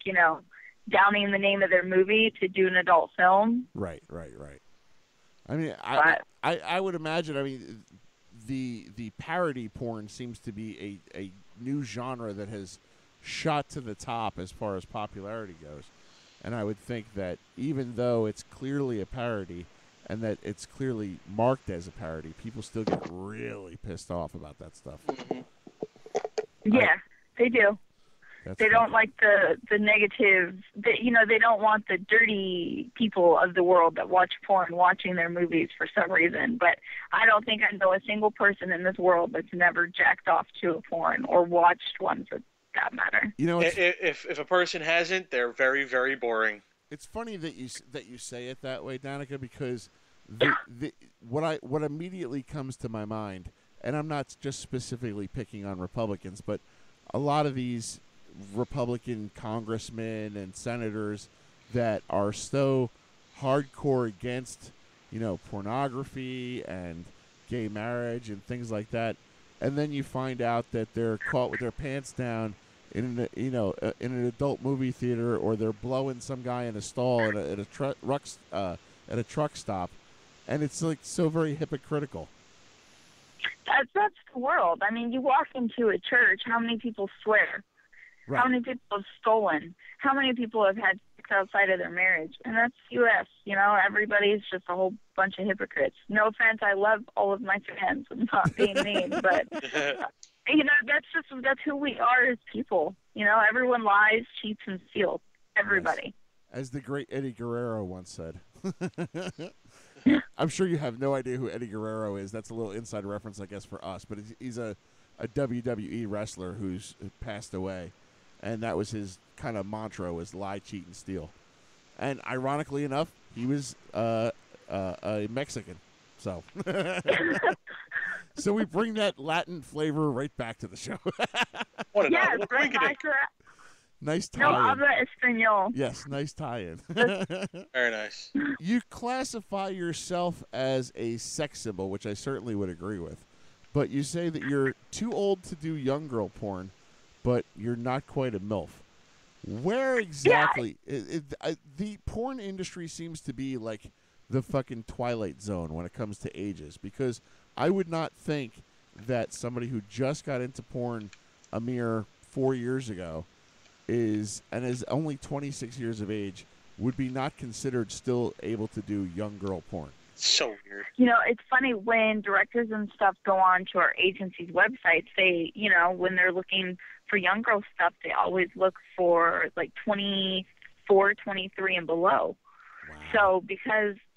downing the name of their movie to do an adult film. Right. I mean, I would imagine. I mean, the parody porn seems to be a new genre that has shot to the top as far as popularity goes. And I would think that even though it's clearly a parody and that it's clearly marked as a parody, people still get really pissed off about that stuff. Yeah, they do. They don't like the negative. They don't want the dirty people of the world that watch porn watching their movies for some reason. But I don't think I know a single person in this world that's never jacked off to a porn or watched one for that matter. If a person hasn't, they're very, very boring. It's funny that you say it that way, Danica, because what immediately comes to my mind, and I'm not just specifically picking on Republicans, but a lot of these Republican congressmen and senators that are so hardcore against, pornography and gay marriage and things like that, and then you find out that they're caught with their pants down in an adult movie theater, or they're blowing some guy in a stall at a truck stop, and it's so very hypocritical. That's the world. I mean, you walk into a church, how many people swear? Right. How many people have stolen? How many people have had sex outside of their marriage? And that's U.S. Everybody's just a whole bunch of hypocrites. No offense, I love all of my fans. I'm not being mean, but that's who we are as people. Everyone lies, cheats, and steals. Everybody. Yes. As the great Eddie Guerrero once said. I'm sure you have no idea who Eddie Guerrero is. That's a little inside reference, I guess, for us. But he's a WWE wrestler who's passed away. And that was his kind of mantra, was lie, cheat, and steal. And ironically enough, he was a Mexican. So so we bring that Latin flavor right back to the show. What yes, nice tie-in. No habla español. Yes, nice tie-in. Very nice. You classify yourself as a sex symbol, which I certainly would agree with. But you say that you're too old to do young girl porn, but you're not quite a MILF. Where exactly? Yeah. The porn industry seems to be like the fucking Twilight Zone when it comes to ages, because I would not think that somebody who just got into porn a mere 4 years ago is only 26 years of age, would be not considered still able to do young girl porn. So weird. You know, it's funny when directors and stuff go on to our agency's websites, they, you know, when they're looking for young girl stuff, they always look for like 24, 23 and below. Wow. So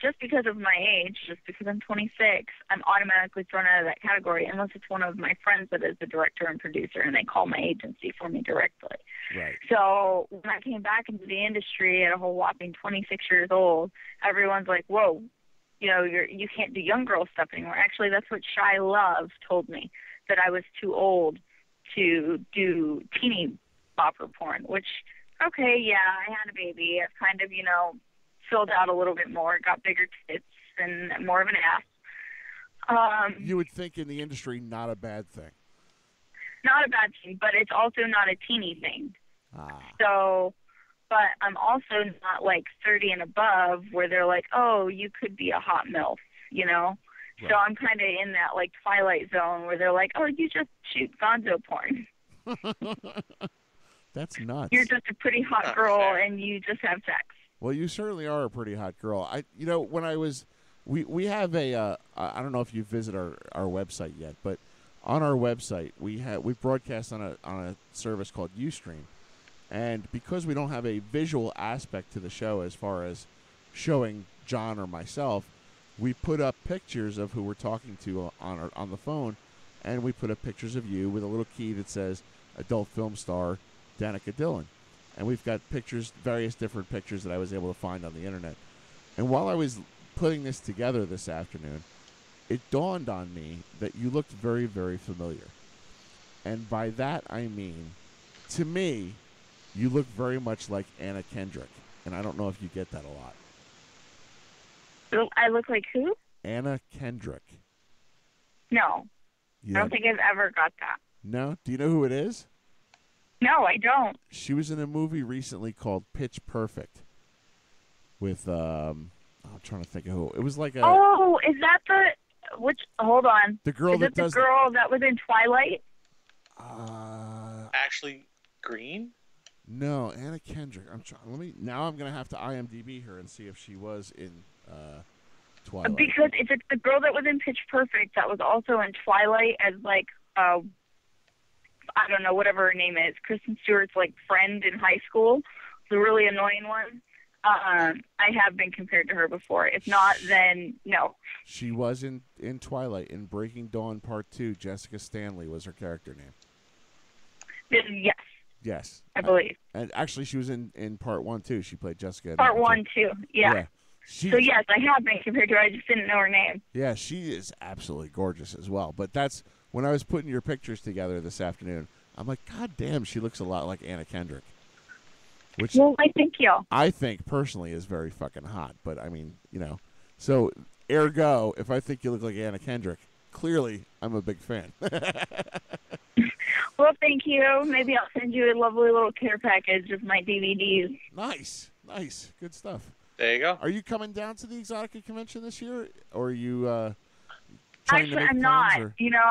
just because of my age, just because I'm 26, I'm automatically thrown out of that category unless it's one of my friends that is the director and producer and they call my agency for me directly. Right. So when I came back into the industry at a whole whopping 26 years old, everyone's like, whoa, you know, you can't do young girl stuff anymore. Actually, that's what Shy Love told me, that I was too old to do teeny bopper porn, which, okay, yeah, I had a baby. I've kind of, you know, filled out a little bit more, got bigger tits and more of an ass. You would think in the industry, not a bad thing. Not a bad thing, but it's also not a teeny thing. So, but I'm also not like 30 and above where they're like, oh, you could be a hot MILF, you know? Right. So I'm kind of in that like Twilight Zone where they're like, oh, you just shoot gonzo porn. That's nuts. You're just a pretty hot girl and you just have sex. Well, you certainly are a pretty hot girl. You know, when I was, we have a, I don't know if you visit our website yet, but on our website we broadcast on a service called Ustream, and because we don't have a visual aspect to the show as far as showing John or myself, we put up pictures of who we're talking to on the phone, and we put up pictures of you with a little key that says adult film star Danica Dylan. And we've got pictures, various different pictures that I was able to find on the internet. And while I was putting this together this afternoon, it dawned on me that you looked very, very familiar. And by that I mean, to me, you look very much like Anna Kendrick. And I don't know if you get that a lot. I look like who? Anna Kendrick. No. I don't think I've ever got that. No? Do you know who it is? No, I don't. She was in a movie recently called Pitch Perfect with, I'm trying to think of who. It was like a... Oh, is that hold on. The girl that does... the girl that was in Twilight? Ashley Green? No, Anna Kendrick. Now I'm going to have to IMDb her and see if she was in Twilight. Because if it's the girl that was in Pitch Perfect that was also in Twilight as like, I don't know, whatever her name is, Kristen Stewart's like friend in high school, the really annoying one. I have been compared to her before. If not, then no. She was in Twilight. In Breaking Dawn Part 2, Jessica Stanley was her character name. Yes. Yes. I believe. And actually, she was in Part 1, too. She played Jessica. Part 1, too. Yeah. So, yes, I have been compared to her. I just didn't know her name. Yeah, she is absolutely gorgeous as well. But that's, when I was putting your pictures together this afternoon, I'm like, God damn, she looks a lot like Anna Kendrick. Which, well, I thank you. I think, personally, is very fucking hot. But, I mean, you know. So, ergo, if I think you look like Anna Kendrick, clearly, I'm a big fan. Well, thank you. Maybe I'll send you a lovely little care package of my DVDs. Nice. Good stuff. There you go. Are you coming down to the Exotica convention this year? Or are you Actually, trying to make I'm plans, not. or? You know,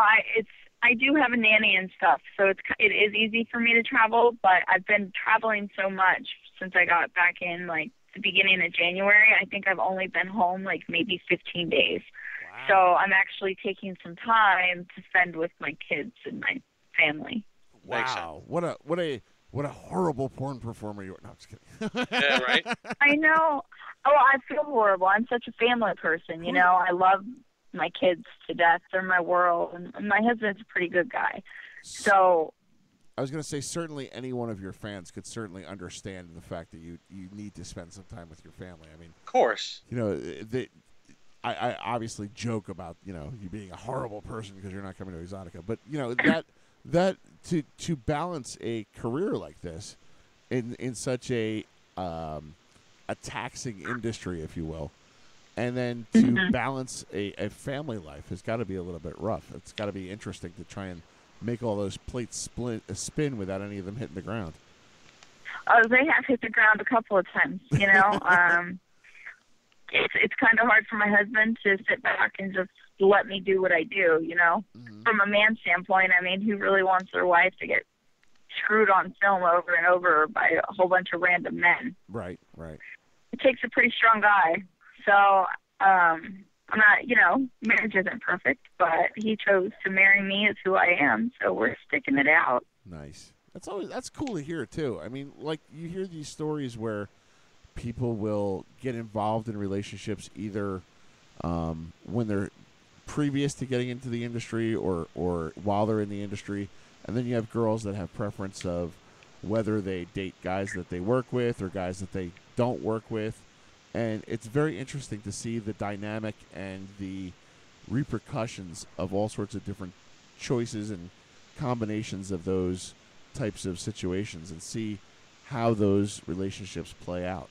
I do have a nanny and stuff, so it is easy for me to travel, but I've been traveling so much since I got back in, like, the beginning of January. I think I've only been home, like, maybe 15 days. Wow. So I'm actually taking some time to spend with my kids and my family. Wow. What a horrible porn performer you are. No, I'm just kidding. Yeah, right? I know. Oh, I feel horrible. I'm such a family person, you know. I love my kids to death. They're my world. And my husband's a pretty good guy. So I was going to say, certainly any one of your fans could certainly understand the fact that you need to spend some time with your family. I mean, of course. You know, I obviously joke about, you know, you being a horrible person because you're not coming to Exotica. But, you know, that to balance a career like this in such a taxing industry, if you will, and then to balance a family life has got to be a little bit rough. It's got to be interesting to try and make all those plates spin without any of them hitting the ground. Oh, they have hit the ground a couple of times, you know. It's kind of hard for my husband to sit back and just let me do what I do, you know. From a man standpoint, I mean, who really wants their wife to get screwed on film over and over by a whole bunch of random men. Right, right. It takes a pretty strong guy. So, I'm not, marriage isn't perfect, but he chose to marry me as who I am, so we're sticking it out. Nice. That's cool to hear too. I mean, like, you hear these stories where people will get involved in relationships either when they're previous to getting into the industry or while they're in the industry, and then you have girls that have preference of whether they date guys that they work with or guys that they don't work with. And it's very interesting to see the dynamic and the repercussions of all sorts of different choices and combinations of those types of situations and see how those relationships play out.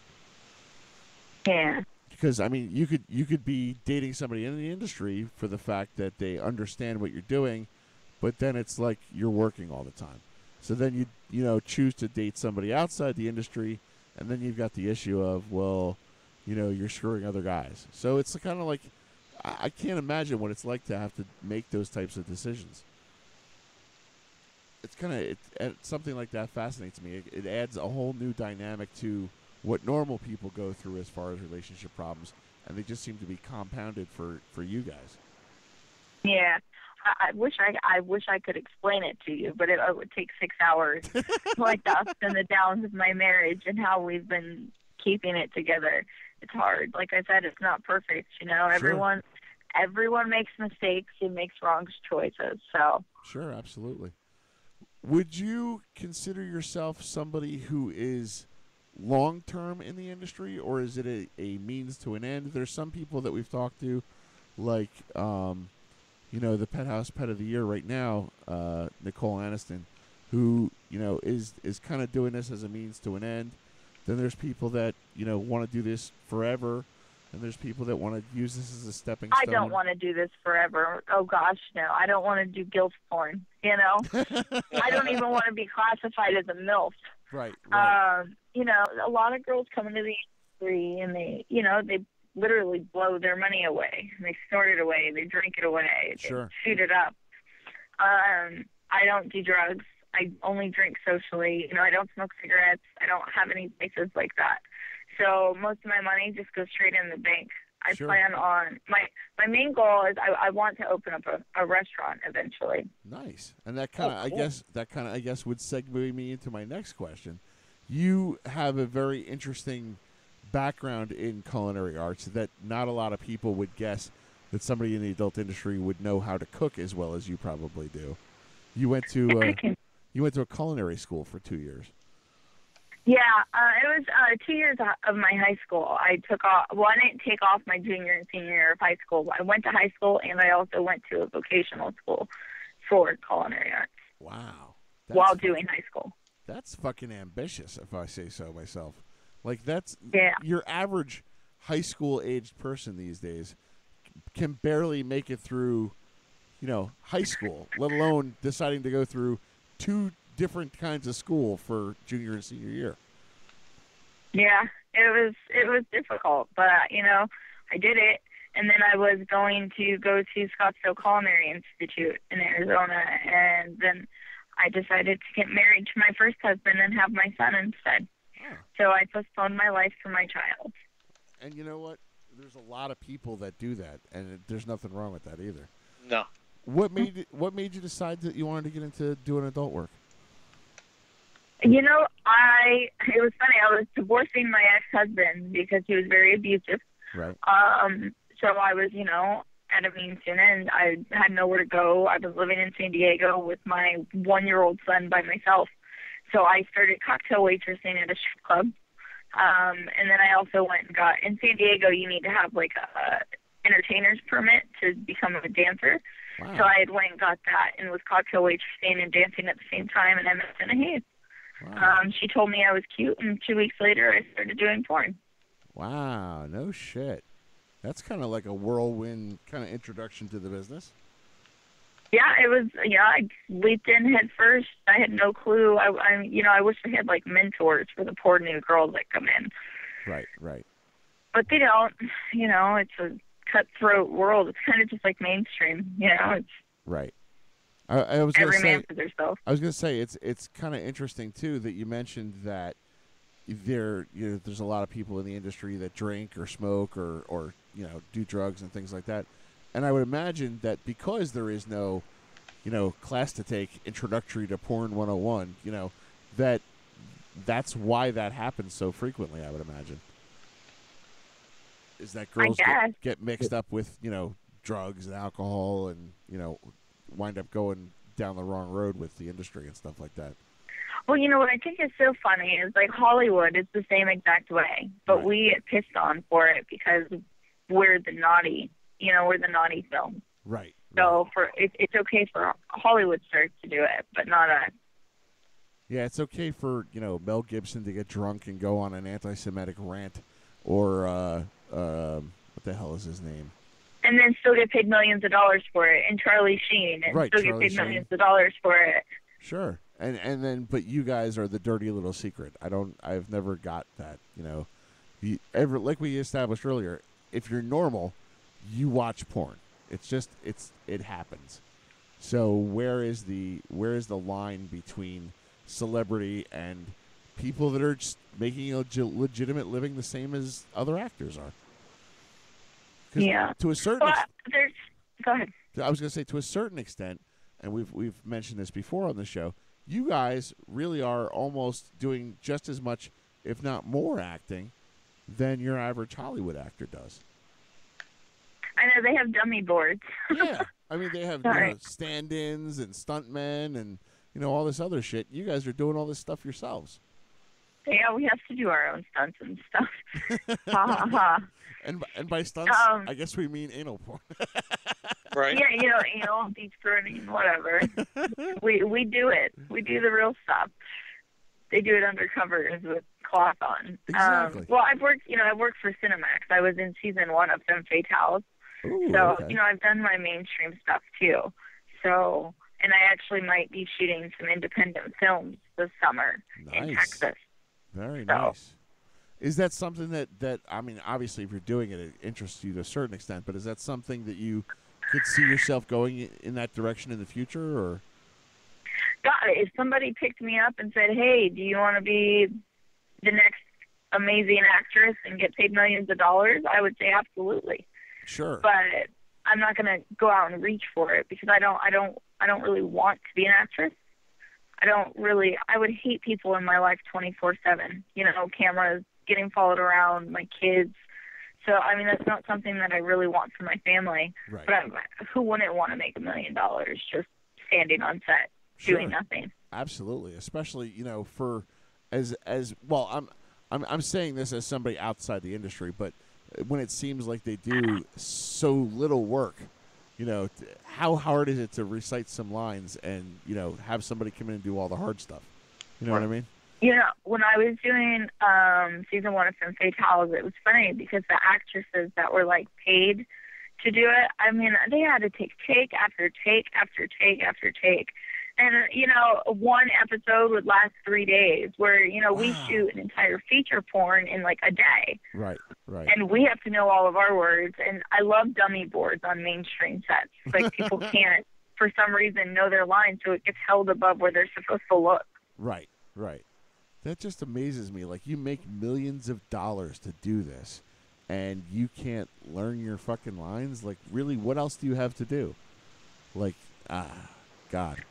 Yeah. Because, I mean, you could be dating somebody in the industry for the fact that they understand what you're doing, but then it's like you're working all the time. So then you choose to date somebody outside the industry, and then you've got the issue of, well, you're screwing other guys. So it's kind of like, I can't imagine what it's like to have to make those types of decisions. It's kind of, something like that fascinates me. It adds a whole new dynamic to what normal people go through as far as relationship problems, and they just seem to be compounded for you guys. Yeah. I wish I could explain it to you, but it would take 6 hours, like the ups and the downs of my marriage and how we've been keeping it together. It's hard. Like I said, it's not perfect. Sure. Everyone makes mistakes and makes wrong choices. So sure, absolutely. Would you consider yourself somebody who is long-term in the industry, or is it a means to an end? There's some people that we've talked to, like the Penthouse Pet of the Year right now, Nicole Aniston, who is kind of doing this as a means to an end. Then there's people that want to do this forever, and there's people that want to use this as a stepping stone. I don't want to do this forever. Oh gosh, no. I don't want to do guilt porn. I don't even want to be classified as a MILF. Right. A lot of girls come into the industry and they literally blow their money away. They snort it away. They drink it away. Sure. They shoot it up. I don't do drugs. I only drink socially. I don't smoke cigarettes. I don't have any vices like that. So most of my money just goes straight in the bank. I plan on my main goal is I want to open up a restaurant eventually. Nice. And that kind of I guess would segue me into my next question. You have a very interesting background in culinary arts that not a lot of people would guess that somebody in the adult industry would know how to cook as well as you probably do. You went to a culinary school for 2 years. Yeah, it was 2 years of my high school. I took off. Well, I didn't take off my junior and senior year of high school. I went to high school, and I also went to a vocational school for culinary arts. Wow. While doing high school. That's fucking ambitious, if I say so myself. Like, that's your average high school aged person these days can barely make it through, high school, let alone deciding to go through 2 different kinds of school for junior and senior year. Yeah, it was difficult, but I did it, and then I was going to go to Scottsdale Culinary Institute in Arizona, and then I decided to get married to my first husband and have my son instead. Oh. So I postponed my life for my child. And you know what? There's a lot of people that do that, and there's nothing wrong with that either. No. What made you decide that you wanted to get into doing adult work? It was funny. I was divorcing my ex-husband because he was very abusive. Right. So I was, at a means to an end. I had nowhere to go. I was living in San Diego with my 1-year-old son by myself. So I started cocktail waitressing at a strip club. And then I also went and got, in San Diego, you need to have like a entertainer's permit to become a dancer. Wow. So I had went and got that and was cocktail waitressing and dancing at the same time, and I met Jenna Hayes. Wow. She told me I was cute, and 2 weeks later I started doing porn. Wow, no shit. That's kind of like a whirlwind kind of introduction to the business. Yeah, it was. I leaped in head first. I had no clue. I wish I had like mentors for the poor new girls that come in. Right. But they don't. It's a cutthroat world. It's kind of just like mainstream. It's right. I was gonna Every say, man for themselves. I was going to say it's kind of interesting too that you mentioned that there's a lot of people in the industry that drink or smoke or do drugs and things like that, and I would imagine that because there is no class to take introductory to porn 101, that's why that happens so frequently. I would imagine is that girls get mixed up with drugs and alcohol and wind up going down the wrong road with the industry and stuff like that. Well, what I think is so funny is like Hollywood is the same exact way, but we get pissed on for it because we're the naughty, we're the naughty film. Right. So it's okay for Hollywood stars to do it, but not us. Yeah, it's okay for Mel Gibson to get drunk and go on an anti-Semitic rant, or what the hell is his name? And then still get paid millions of dollars for it, and Charlie Sheen, and still get paid millions of dollars for it. Sure, and then but you guys are the dirty little secret. I've never got that. Like we established earlier, if you're normal, you watch porn. It happens. So where is the line between celebrity and people that are just making a legitimate living the same as other actors are? Yeah. To a certain go ahead. I was going to say, to a certain extent, and we've mentioned this before on the show, you guys really are almost doing just as much, if not more, acting than your average Hollywood actor does. I know they have dummy boards. Yeah, I mean they have stand-ins and stuntmen and all this other shit. You guys are doing all this stuff yourselves. Yeah, we have to do our own stunts and stuff. Ha ha ha. And by stunts, I guess we mean anal porn. Right. Yeah, anal, beach burning, whatever. we do it. We do the real stuff. They do it under covers with cloth on. Exactly. Well, I've worked for Cinemax. I was in season 1 of Femme Fatales. Ooh, so, okay. I've done my mainstream stuff too. So, and I actually might be shooting some independent films this summer in Texas. Very nice. Is that something that I mean, obviously, if you're doing it, it interests you to a certain extent, but is that something that you could see yourself going in that direction in the future, or? God, if somebody picked me up and said, hey, do you want to be the next amazing actress and get paid millions of dollars, I would say absolutely. Sure. But I'm not going to go out and reach for it because I don't really want to be an actress. I would hate people in my life 24/7, cameras, getting followed around, my kids. So, I mean, that's not something that I really want for my family. Right. But who wouldn't want to make $1 million just standing on set, doing nothing? Absolutely, especially for as well. I'm saying this as somebody outside the industry, but when it seems like they do so little work, how hard is it to recite some lines and have somebody come in and do all the hard stuff? You know what I mean? When I was doing season 1 of Femme Fatales, it was funny because the actresses that were paid to do it, I mean, they had to take after take after take after take. And, one episode would last 3 days where, we shoot an entire feature porn in a day. Right. And we have to know all of our words. And I love dummy boards on mainstream sets. People can't, for some reason, know their lines, so it gets held above where they're supposed to look. Right. That just amazes me. You make millions of dollars to do this, and you can't learn your fucking lines? Really, what else do you have to do? God.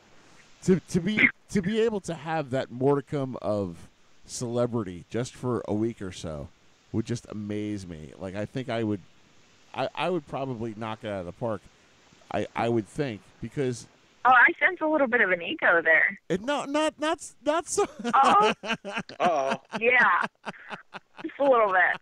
To be able to have that modicum of celebrity just for a week or so would just amaze me. I think I would probably knock it out of the park. I would think, because Oh, I sense a little bit of an ego there. Not so. Oh. Yeah. Just a little bit.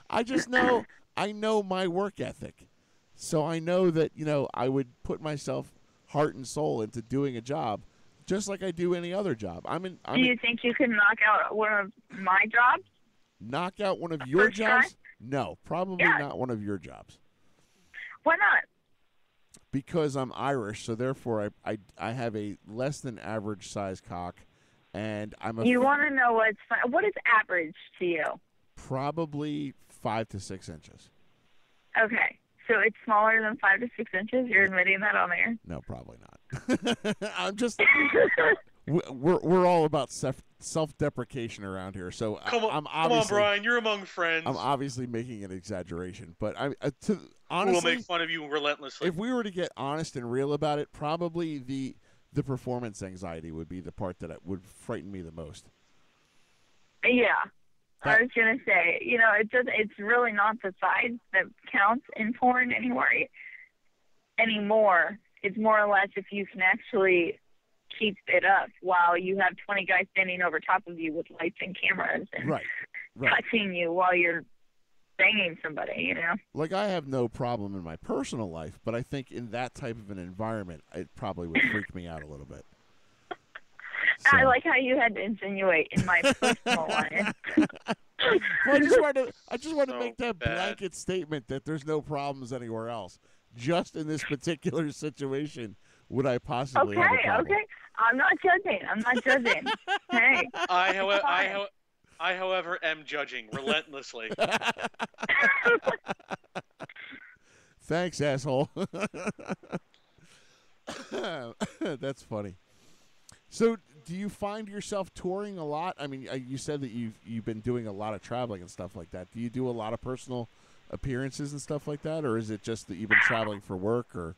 I just know, I know my work ethic. So I know that, I would put myself heart and soul into doing a job just like I do any other job. Do you think you can knock out one of my jobs? Knock out one of your jobs? No, probably not one of your jobs. Why not? Because I'm Irish, so therefore I have a less than average size cock, and I'm a. You want to know what is average to you? Probably 5 to 6 inches. Okay, So it's smaller than 5 to 6 inches? You're admitting that on air? No, probably not. I'm just... We're all about self-deprecation around here, so Come on, Brian, you're among friends. I'm obviously making an exaggeration, but honestly, we'll make fun of you relentlessly. If we were to get honest and real about it, probably the performance anxiety would be the part that would frighten me the most. Yeah. I was going to say, it's really not the size that counts in porn anymore. It's more or less if you can actually keep it up while you have 20 guys standing over top of you with lights and cameras and touching you while you're banging somebody, Like, I have no problem in my personal life, but I think in that type of an environment, it probably would freak me out a little bit. So. I like how you had to insinuate in my personal life. Well, I just wanted to make that blanket statement that there's no problems anywhere else. Just in this particular situation, would I possibly have a problem? Okay. I'm not judging. Hey. I, however, am judging relentlessly. Thanks, asshole. That's funny. So, do you find yourself touring a lot? I mean, you said that you've been doing a lot of traveling and stuff like that. Do you do a lot of personal appearances and stuff like that, or is it just that you've been traveling for work? Or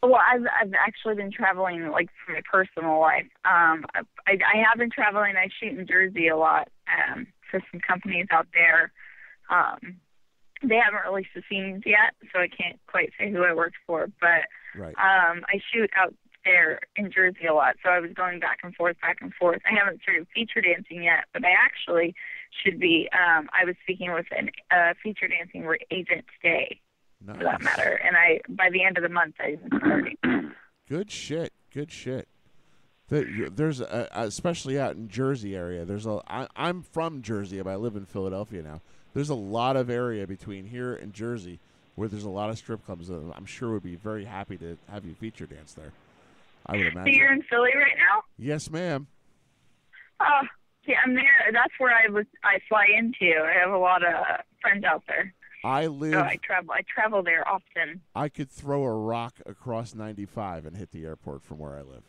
well, I've actually been traveling like for my personal life. I have been traveling. I shoot in Jersey a lot for some companies out there. They haven't released the scenes yet, so I can't quite say who I worked for. But I shoot out there in Jersey a lot, so I was going back and forth. I haven't started feature dancing yet, but I actually should be. I was speaking with a feature dancing agent today, for that matter, and by the end of the month I'm starting. Good shit. There's especially out in Jersey area. I'm from Jersey, but I live in Philadelphia now. There's a lot of area between here and Jersey where there's a lot of strip clubs that I'm sure would be very happy to have you feature dance there. I would imagine. So you're in Philly right now? Yes, ma'am. Oh, yeah, I'm there. That's where I fly into. I have a lot of friends out there. So I travel there often. I could throw a rock across 95 and hit the airport from where I live.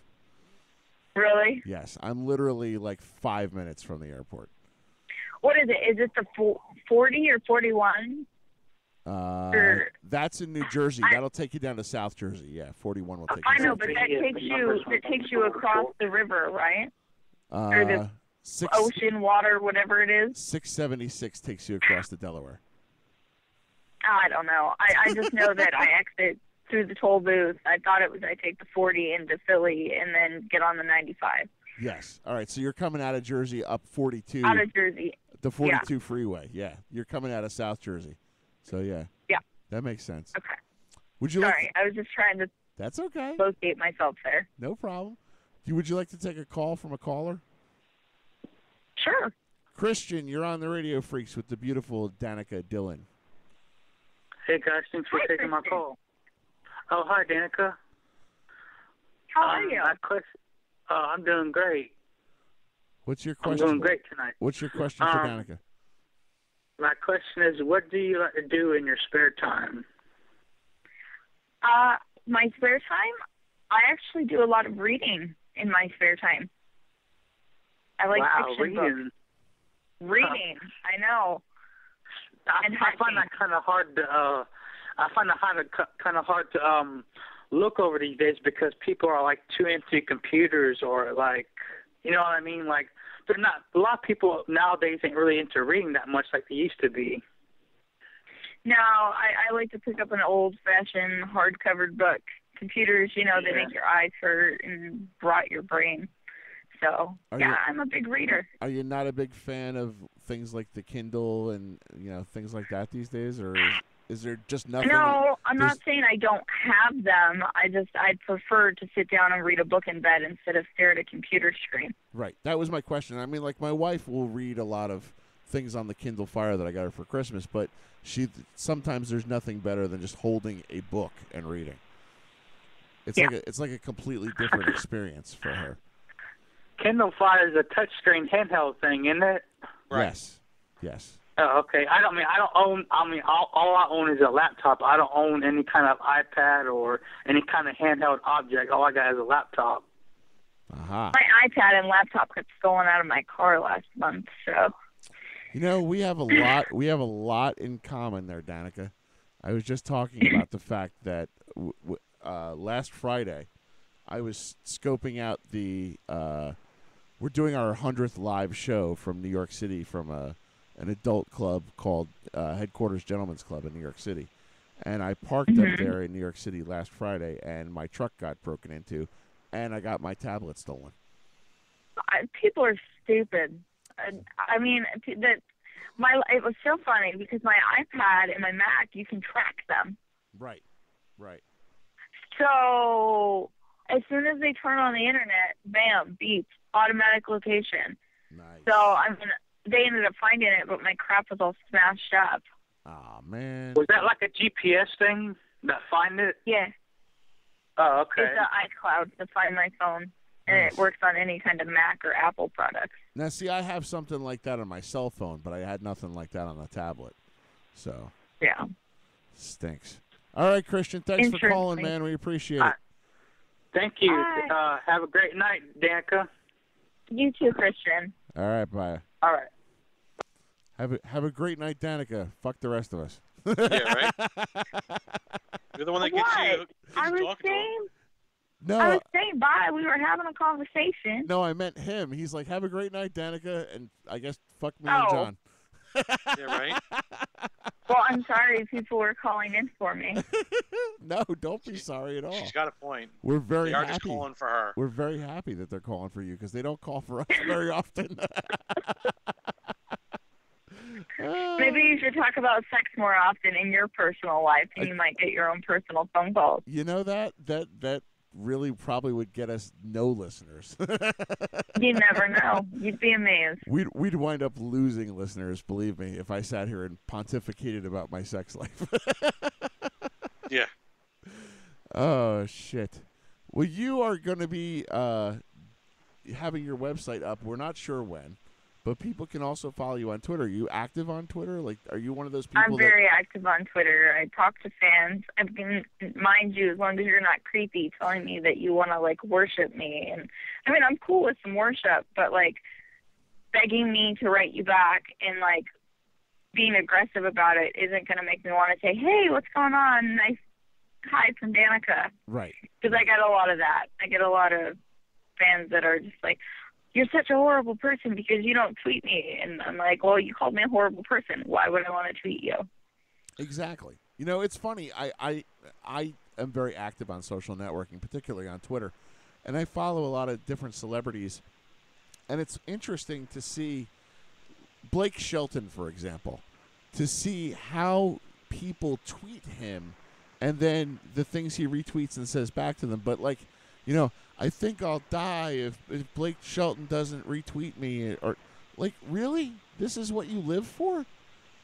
Really? Yes, I'm literally like 5 minutes from the airport. What is it? Is it the 40 or 41? That's in New Jersey. That'll take you down to South Jersey. Yeah, 41 will take you. I know, but that takes you across the river, right? Or the ocean, water, whatever it is. 676 takes you across to Delaware. I don't know. I just know that I exit through the toll booth. I thought it was I take the 40 into Philly and then get on the 95. Yes. All right. So you're coming out of Jersey up 42. Out of Jersey. The 42 freeway. Yeah. You're coming out of South Jersey. So yeah. Yeah. That makes sense. Okay. Would you Sorry, I was just trying to. That's okay. Locate myself there. No problem. Would you like to take a call from a caller? Sure. Christian, you're on the Radio Freaks with the beautiful Danica Dylan. Hey guys, thanks for taking my call. Oh, hi Danica. How are you? I'm doing great. What's your question? I'm doing great tonight. What's your question for Danica? My question is, what do you like to do in your spare time? My spare time? I actually do a lot of reading in my spare time. I like fiction books. Reading, I know. I find that kind of hard to. I find it kind of hard to look over these days because people are like too into computers or like, you know what I mean? Like they're not. A lot of people nowadays ain't really into reading that much like they used to be. No, I like to pick up an old-fashioned hard-covered book. Computers, you know, they make your eyes hurt and rot your brain. So, I'm a big reader. Are you not a big fan of things like the Kindle and, things like that these days? Or is there just nothing? No, I'm not saying I don't have them. I'd prefer to sit down and read a book in bed instead of stare at a computer screen. Right. That was my question. I mean, like, my wife will read a lot of things on the Kindle Fire that I got her for Christmas, but sometimes there's nothing better than just holding a book and reading. It's like a completely different experience for her. Kindle Fire is a touchscreen handheld thing, isn't it? Right. Yes. Oh, okay. I don't own. All I own is a laptop. I don't own any kind of iPad or any kind of handheld object. All I got is a laptop. Aha. My iPad and laptop got stolen out of my car last month, so. You know, we have a lot. We have a lot in common there, Danica. I was just talking about the fact that last Friday, I was scoping out the. We're doing our 100th live show from New York City from an adult club called Headquarters Gentlemen's Club in New York City, and I parked up there in New York City last Friday, and my truck got broken into, and I got my tablet stolen. People are stupid. I mean, it was so funny because my iPad and my Mac, you can track them. Right. So as soon as they turn on the internet, bam, beep, automatic location. Nice. So they ended up finding it, but my crap was all smashed up. Oh man. Was that like a GPS thing that find it? Yeah. Oh, okay. It's iCloud to find my phone, and it works on any kind of Mac or Apple products. Now, see, I have something like that on my cell phone, but I had nothing like that on the tablet. So. Yeah. Stinks. All right, Christian, thanks for calling, man. We appreciate it. Thank you. Have a great night, Danica. You too, Christian. All right, bye. All right. Have a great night, Danica. Fuck the rest of us. Yeah, right? You're the one that gets you I was talking to him. saying. No, I was saying bye. We were having a conversation. No, I meant him. He's like, have a great night, Danica, and I guess fuck me and John. Yeah, right? Well, I'm sorry people were calling in for me. No, don't be sorry at all. She's got a point. We're very They are happy. just calling for her. We're very happy that they're calling for you because they don't call for us very often. Maybe you should talk about sex more often in your personal life, and you might get your own personal phone calls. You know that really probably would get us no listeners. You never know. You'd be amazed. We'd wind up losing listeners, believe me, if I sat here and pontificated about my sex life. Yeah. Oh, shit. Well, you are going to be having your website up. We're not sure when, but people can also follow you on Twitter. Are you active on Twitter? Like, are you one of those people I'm very active on Twitter. I talk to fans. I've been, mind you, as long as you're not creepy telling me that you want to, like, worship me. And I mean, I'm cool with some worship, but, like, begging me to write you back and, like, being aggressive about it isn't going to make me want to say, hey, what's going on? Nice hi from Danica. Right. Because I get a lot of that. I get a lot of fans that are just like, you're such a horrible person because you don't tweet me. And I'm like, well, you called me a horrible person. Why would I want to tweet you? Exactly. You know, it's funny. I am very active on social networking, particularly on Twitter. And I follow a lot of different celebrities. And it's interesting to see Blake Shelton, for example, to see how people tweet him and then the things he retweets and says back to them. But, like, you know, I think I'll die if Blake Shelton doesn't retweet me. Or, like, really? This is what you live for?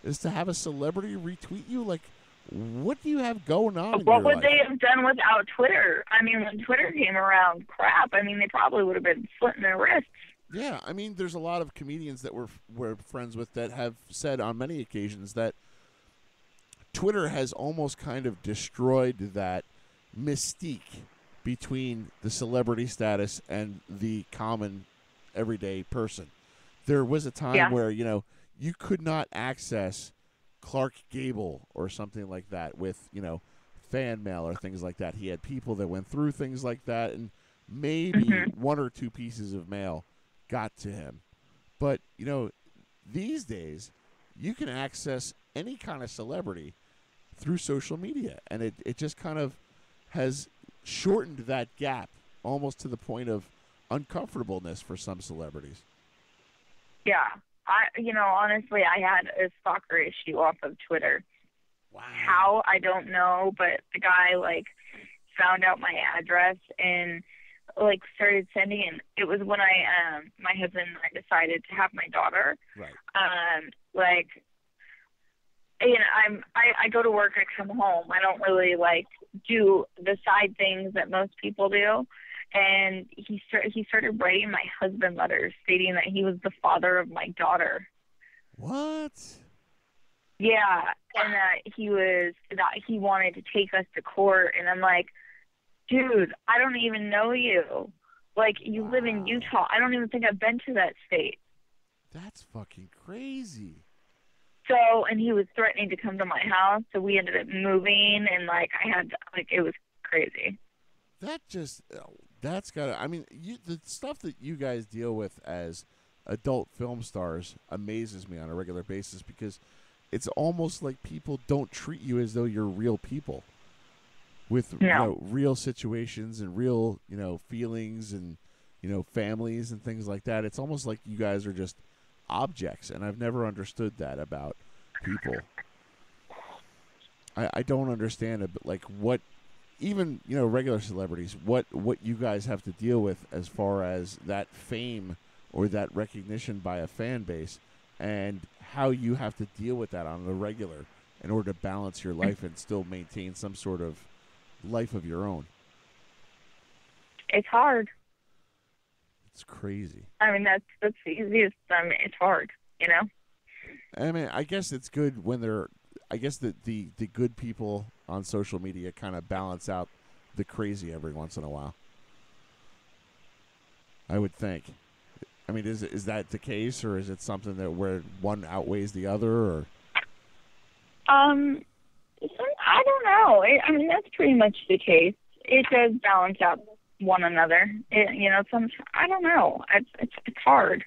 Is to have a celebrity retweet you? Like, what do you have going on in What your would life? they have done without Twitter? I mean, when Twitter came around, crap. I mean, they probably would have been slitting their wrists. Yeah, I mean, there's a lot of comedians that we're friends with that have said on many occasions that Twitter has almost kind of destroyed that mystique between the celebrity status and the common everyday person. There was a time where, you know, you could not access Clark Gable or something like that with, you know, fan mail or things like that. He had people that went through things like that, and maybe one or two pieces of mail got to him. But, you know, these days, you can access any kind of celebrity through social media, and it just kind of has shortened that gap almost to the point of uncomfortableness for some celebrities. Yeah. Honestly, I had a stalker issue off of Twitter. Wow. How, I don't know, but the guy, like, found out my address and, like, started sending in. It was when my husband and I decided to have my daughter. Right. I go to work, I come home. I don't really, like, do the side things that most people do. And he started writing my husband letters stating that he was the father of my daughter. What? Yeah, and that he wanted to take us to court, and I'm like, dude, I don't even know you. Like, you live in Utah. I don't even think I've been to that state. That's fucking crazy. So, and he was threatening to come to my house, so we ended up moving, and it was crazy. That's gotta, I mean, the stuff that you guys deal with as adult film stars amazes me on a regular basis, because it's almost like people don't treat you as though you're real people with real situations and real, feelings and, families and things like that. It's almost like you guys are just objects, and I've never understood that about people. I don't understand it, but like what, even, regular celebrities, what you guys have to deal with as far as that fame or that recognition by a fan base, and how you have to deal with that on the regular in order to balance your life and still maintain some sort of life of your own. It's hard. It's crazy. I mean, that's the easiest. It's hard, I mean, I guess it's good when I guess the good people on social media kind of balance out the crazy every once in a while. I would think. I mean, is that the case, or is it something that where one outweighs the other, or? I don't know. I mean, that's pretty much the case. It does balance out one another. I don't know. It's hard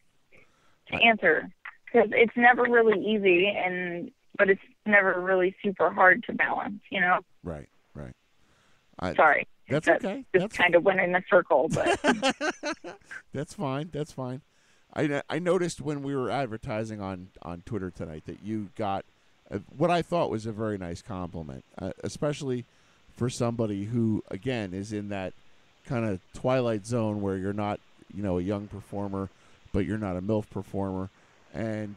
to answer, because it's never really easy, but it's never really super hard to balance. Right. Sorry. That's okay. Just kind of went in a circle, but That's fine. I noticed when we were advertising on Twitter tonight that you got what I thought was a very nice compliment, especially for somebody who, again, is in that kind of twilight zone where you're not, a young performer, but you're not a MILF performer. And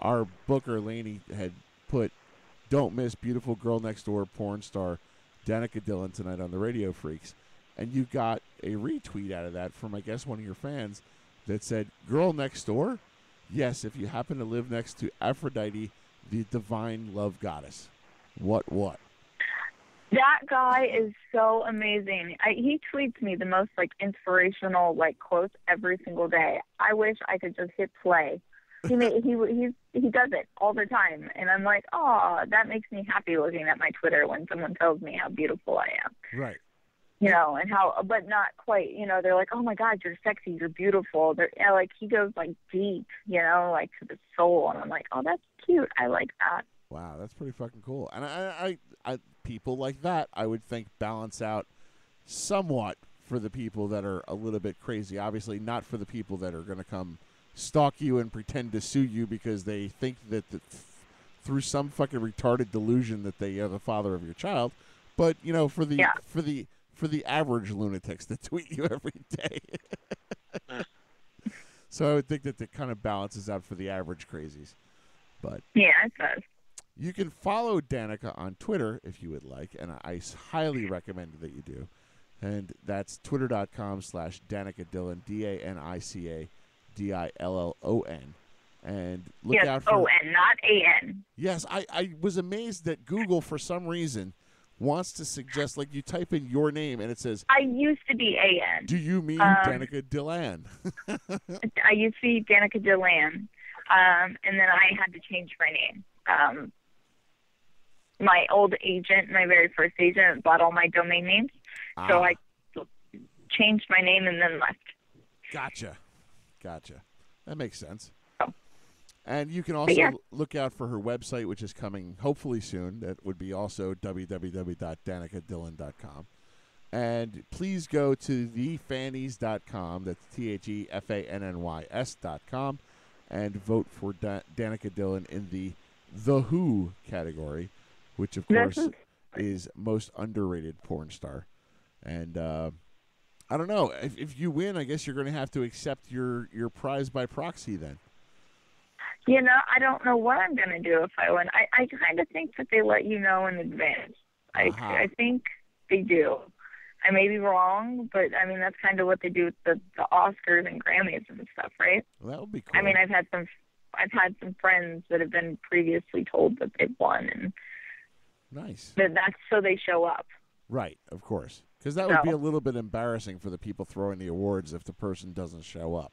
our booker, Laney, had put, "Don't miss beautiful girl next door porn star Danica Dylan tonight on the Radio Freaks." And you got a retweet out of that from, I guess, one of your fans that said, "Girl next door? Yes, if you happen to live next to Aphrodite, the divine love goddess." What? that guy is so amazing. He tweets me the most inspirational quotes every single day. I wish I could just hit play. He does it all the time, and I'm like, oh, that makes me happy looking at my Twitter when someone tells me how beautiful I am. Right. And how, but not quite. They're like, oh my God, you're sexy, you're beautiful. He goes deep, to the soul, and I'm like, oh, that's cute. I like that. Wow, that's pretty fucking cool. And I people like that, I would think, balance out somewhat for the people that are a little bit crazy. Obviously, not for the people that are going to come stalk you and pretend to sue you because they think that through some fucking retarded delusion that they are the father of your child. But for the average lunatics that tweet you every day. So I would think that it kind of balances out for the average crazies. But yeah, it does. You can follow Danica on Twitter if you would like, and I highly recommend that you do. And that's twitter.com/Danica Dylan, DANICADILLON. And look out for... O-N, not A-N. Yes, I was amazed that Google, for some reason, wants to suggest, you type in your name, and it says... I used to be A-N. Do you mean Danica Dylan? I used to be Danica Dylan, and then I had to change my name. My old agent, my very first agent, bought all my domain names, so I changed my name and then left. Gotcha. That makes sense. And you can also look out for her website, which is coming hopefully soon. That would be also www.danicadillon.com. And please go to thefannies.com, that's THEFANNYS.com, and vote for Danica Dylan in the Who category, which, of course, is most underrated porn star. And I don't know. If you win, I guess you're going to have to accept your prize by proxy then. I don't know what I'm going to do if I win. I kind of think that they let you know in advance. I think they do. I may be wrong, but, that's kind of what they do with the Oscars and Grammys and stuff, right? Well, that would be cool. I've had some I've had some friends that have been previously told that they've won, and nice. That's so they show up. Right, of course. Because that would be a little bit embarrassing for the people throwing the awards if the person doesn't show up,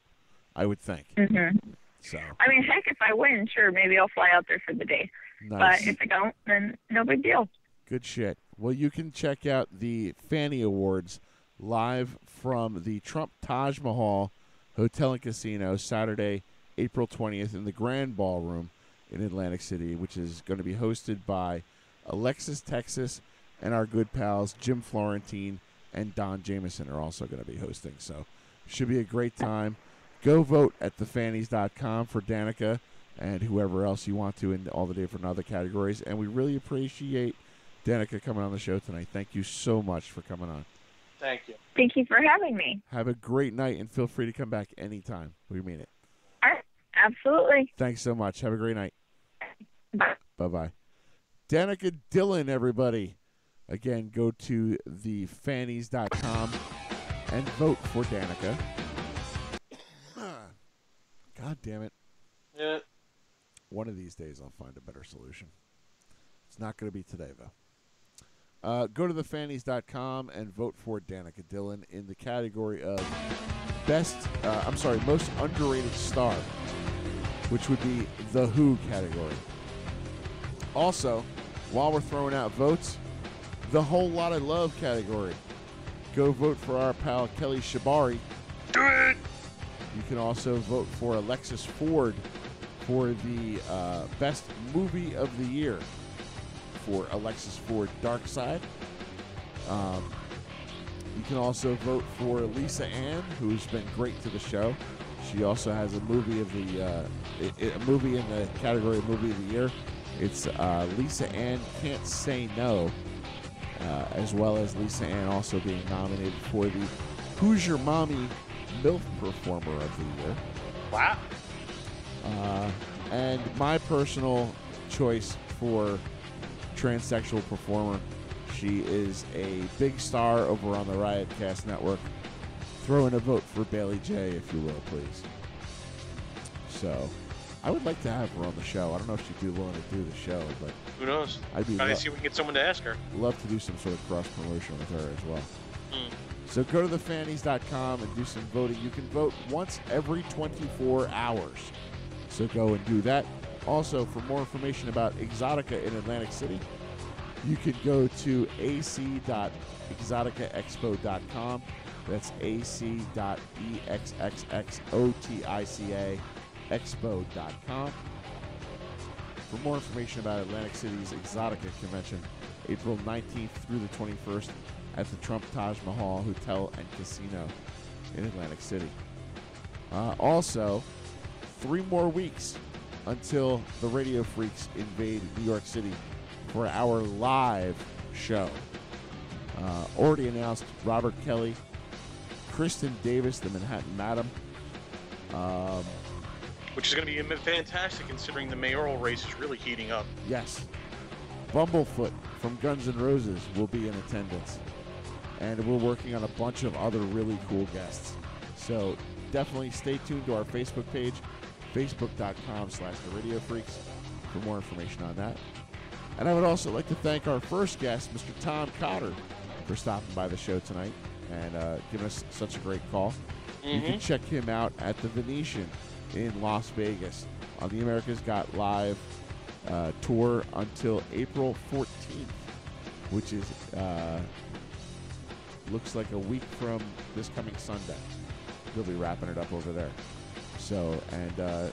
I would think. Mm-hmm. So. I mean, heck, if I win, sure, maybe I'll fly out there for the day. Nice. But if I don't, then no big deal. Good shit. Well, you can check out the Fanny Awards live from the Trump Taj Mahal Hotel and Casino Saturday, April 20th in the Grand Ballroom in Atlantic City, which is going to be hosted by Alexis Texas, and our good pals Jim Florentine and Don Jameson are also going to be hosting. So should be a great time. Go vote at thefannies.com for Danica and whoever else you want to in all the different other categories. And we really appreciate Danica coming on the show tonight. Thank you so much for coming on. Thank you. Thank you for having me. Have a great night, and feel free to come back anytime. We mean it. All right. Absolutely. Thanks so much. Have a great night. Bye. Bye-bye. Danica Dylan, everybody. Again, go to thefannies.com and vote for Danica. God damn it. Yeah. One of these days I'll find a better solution. It's not going to be today, though. Go to thefannies.com and vote for Danica Dylan in the category of most underrated star, which would be the Who category. Also, while we're throwing out votes, the Whole Lot of Love category. Go vote for our pal Kelly Shabari. Do it! You can also vote for Alexis Ford for the best movie of the year for Alexis Ford Dark Side. You can also vote for Lisa Ann, who's been great to the show. She also has a movie of a movie in the category of movie of the year. It's Lisa Ann Can't Say No, as well as Lisa Ann also being nominated for the Who's Your Mommy MILF Performer of the Year. Wow. And my personal choice for transsexual performer, she is a big star over on the Riotcast Network. Throw in a vote for Bailey J, if you will, please. So, I would like to have her on the show. I don't know if she'd be willing to do the show, but who knows? I'd be trying to see if we can get someone to ask her. Love to do some sort of cross promotion with her as well. Mm. So go to thefannies.com and do some voting. You can vote once every 24 hours. So go and do that. Also, for more information about Exotica in Atlantic City, you can go to ac.exoticaexpo.com. That's ac.exxxotica.expo.com. For more information about Atlantic City's Exotica Convention, April 19th through the 21st at the Trump Taj Mahal Hotel and Casino in Atlantic City. Also, 3 more weeks until the Radio Freaks invade New York City for our live show. Already announced Robert Kelly, Kristen Davis, the Manhattan Madam. Which is going to be fantastic considering the mayoral race is really heating up. Yes. Bumblefoot from Guns N' Roses will be in attendance. And we're working on a bunch of other really cool guests. So definitely stay tuned to our Facebook page, facebook.com/theradiofreaks for more information on that. And I would also like to thank our first guest, Mr. Tom Cotter, for stopping by the show tonight and giving us such a great call. Mm-hmm. You can check him out at the Venetian in Las Vegas on the America's Got Live tour until April 14th, which is looks like a week from this coming Sunday. He'll be wrapping it up over there. So, and go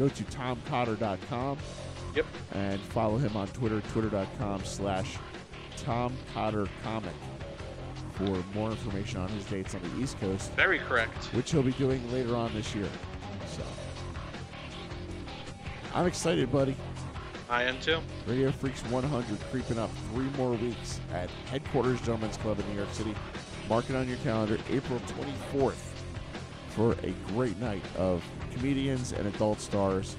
to tomcotter.com. Yep. And follow him on Twitter, twitter.com/TomCotterComic for more information on his dates on the East Coast. Very correct. Which he'll be doing later on this year. So, I'm excited, buddy. I am too. Radio Freaks 100 creeping up 3 more weeks at Headquarters Gentlemen's Club in New York City. Mark it on your calendar, April 24th, for a great night of comedians and adult stars.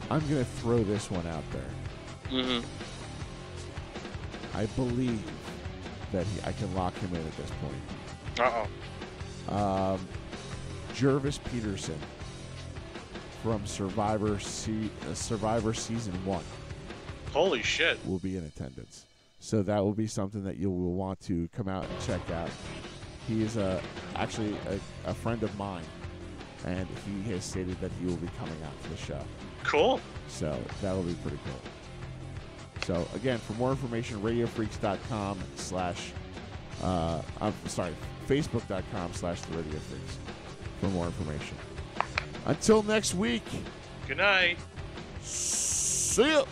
I'm going to throw this one out there. Mm-hmm. I believe that I can lock him in at this point. Uh-oh. Jervis Peterson from Survivor Season 1. Holy shit. Will be in attendance. So that will be something that you will want to come out and check out. He is actually a friend of mine, and he has stated that he will be coming out to the show. Cool. So that will be pretty cool. So again, for more information, radiofreaks.com/ Facebook.com/TheRadioFreaks for more information. Until next week. Good night. See ya.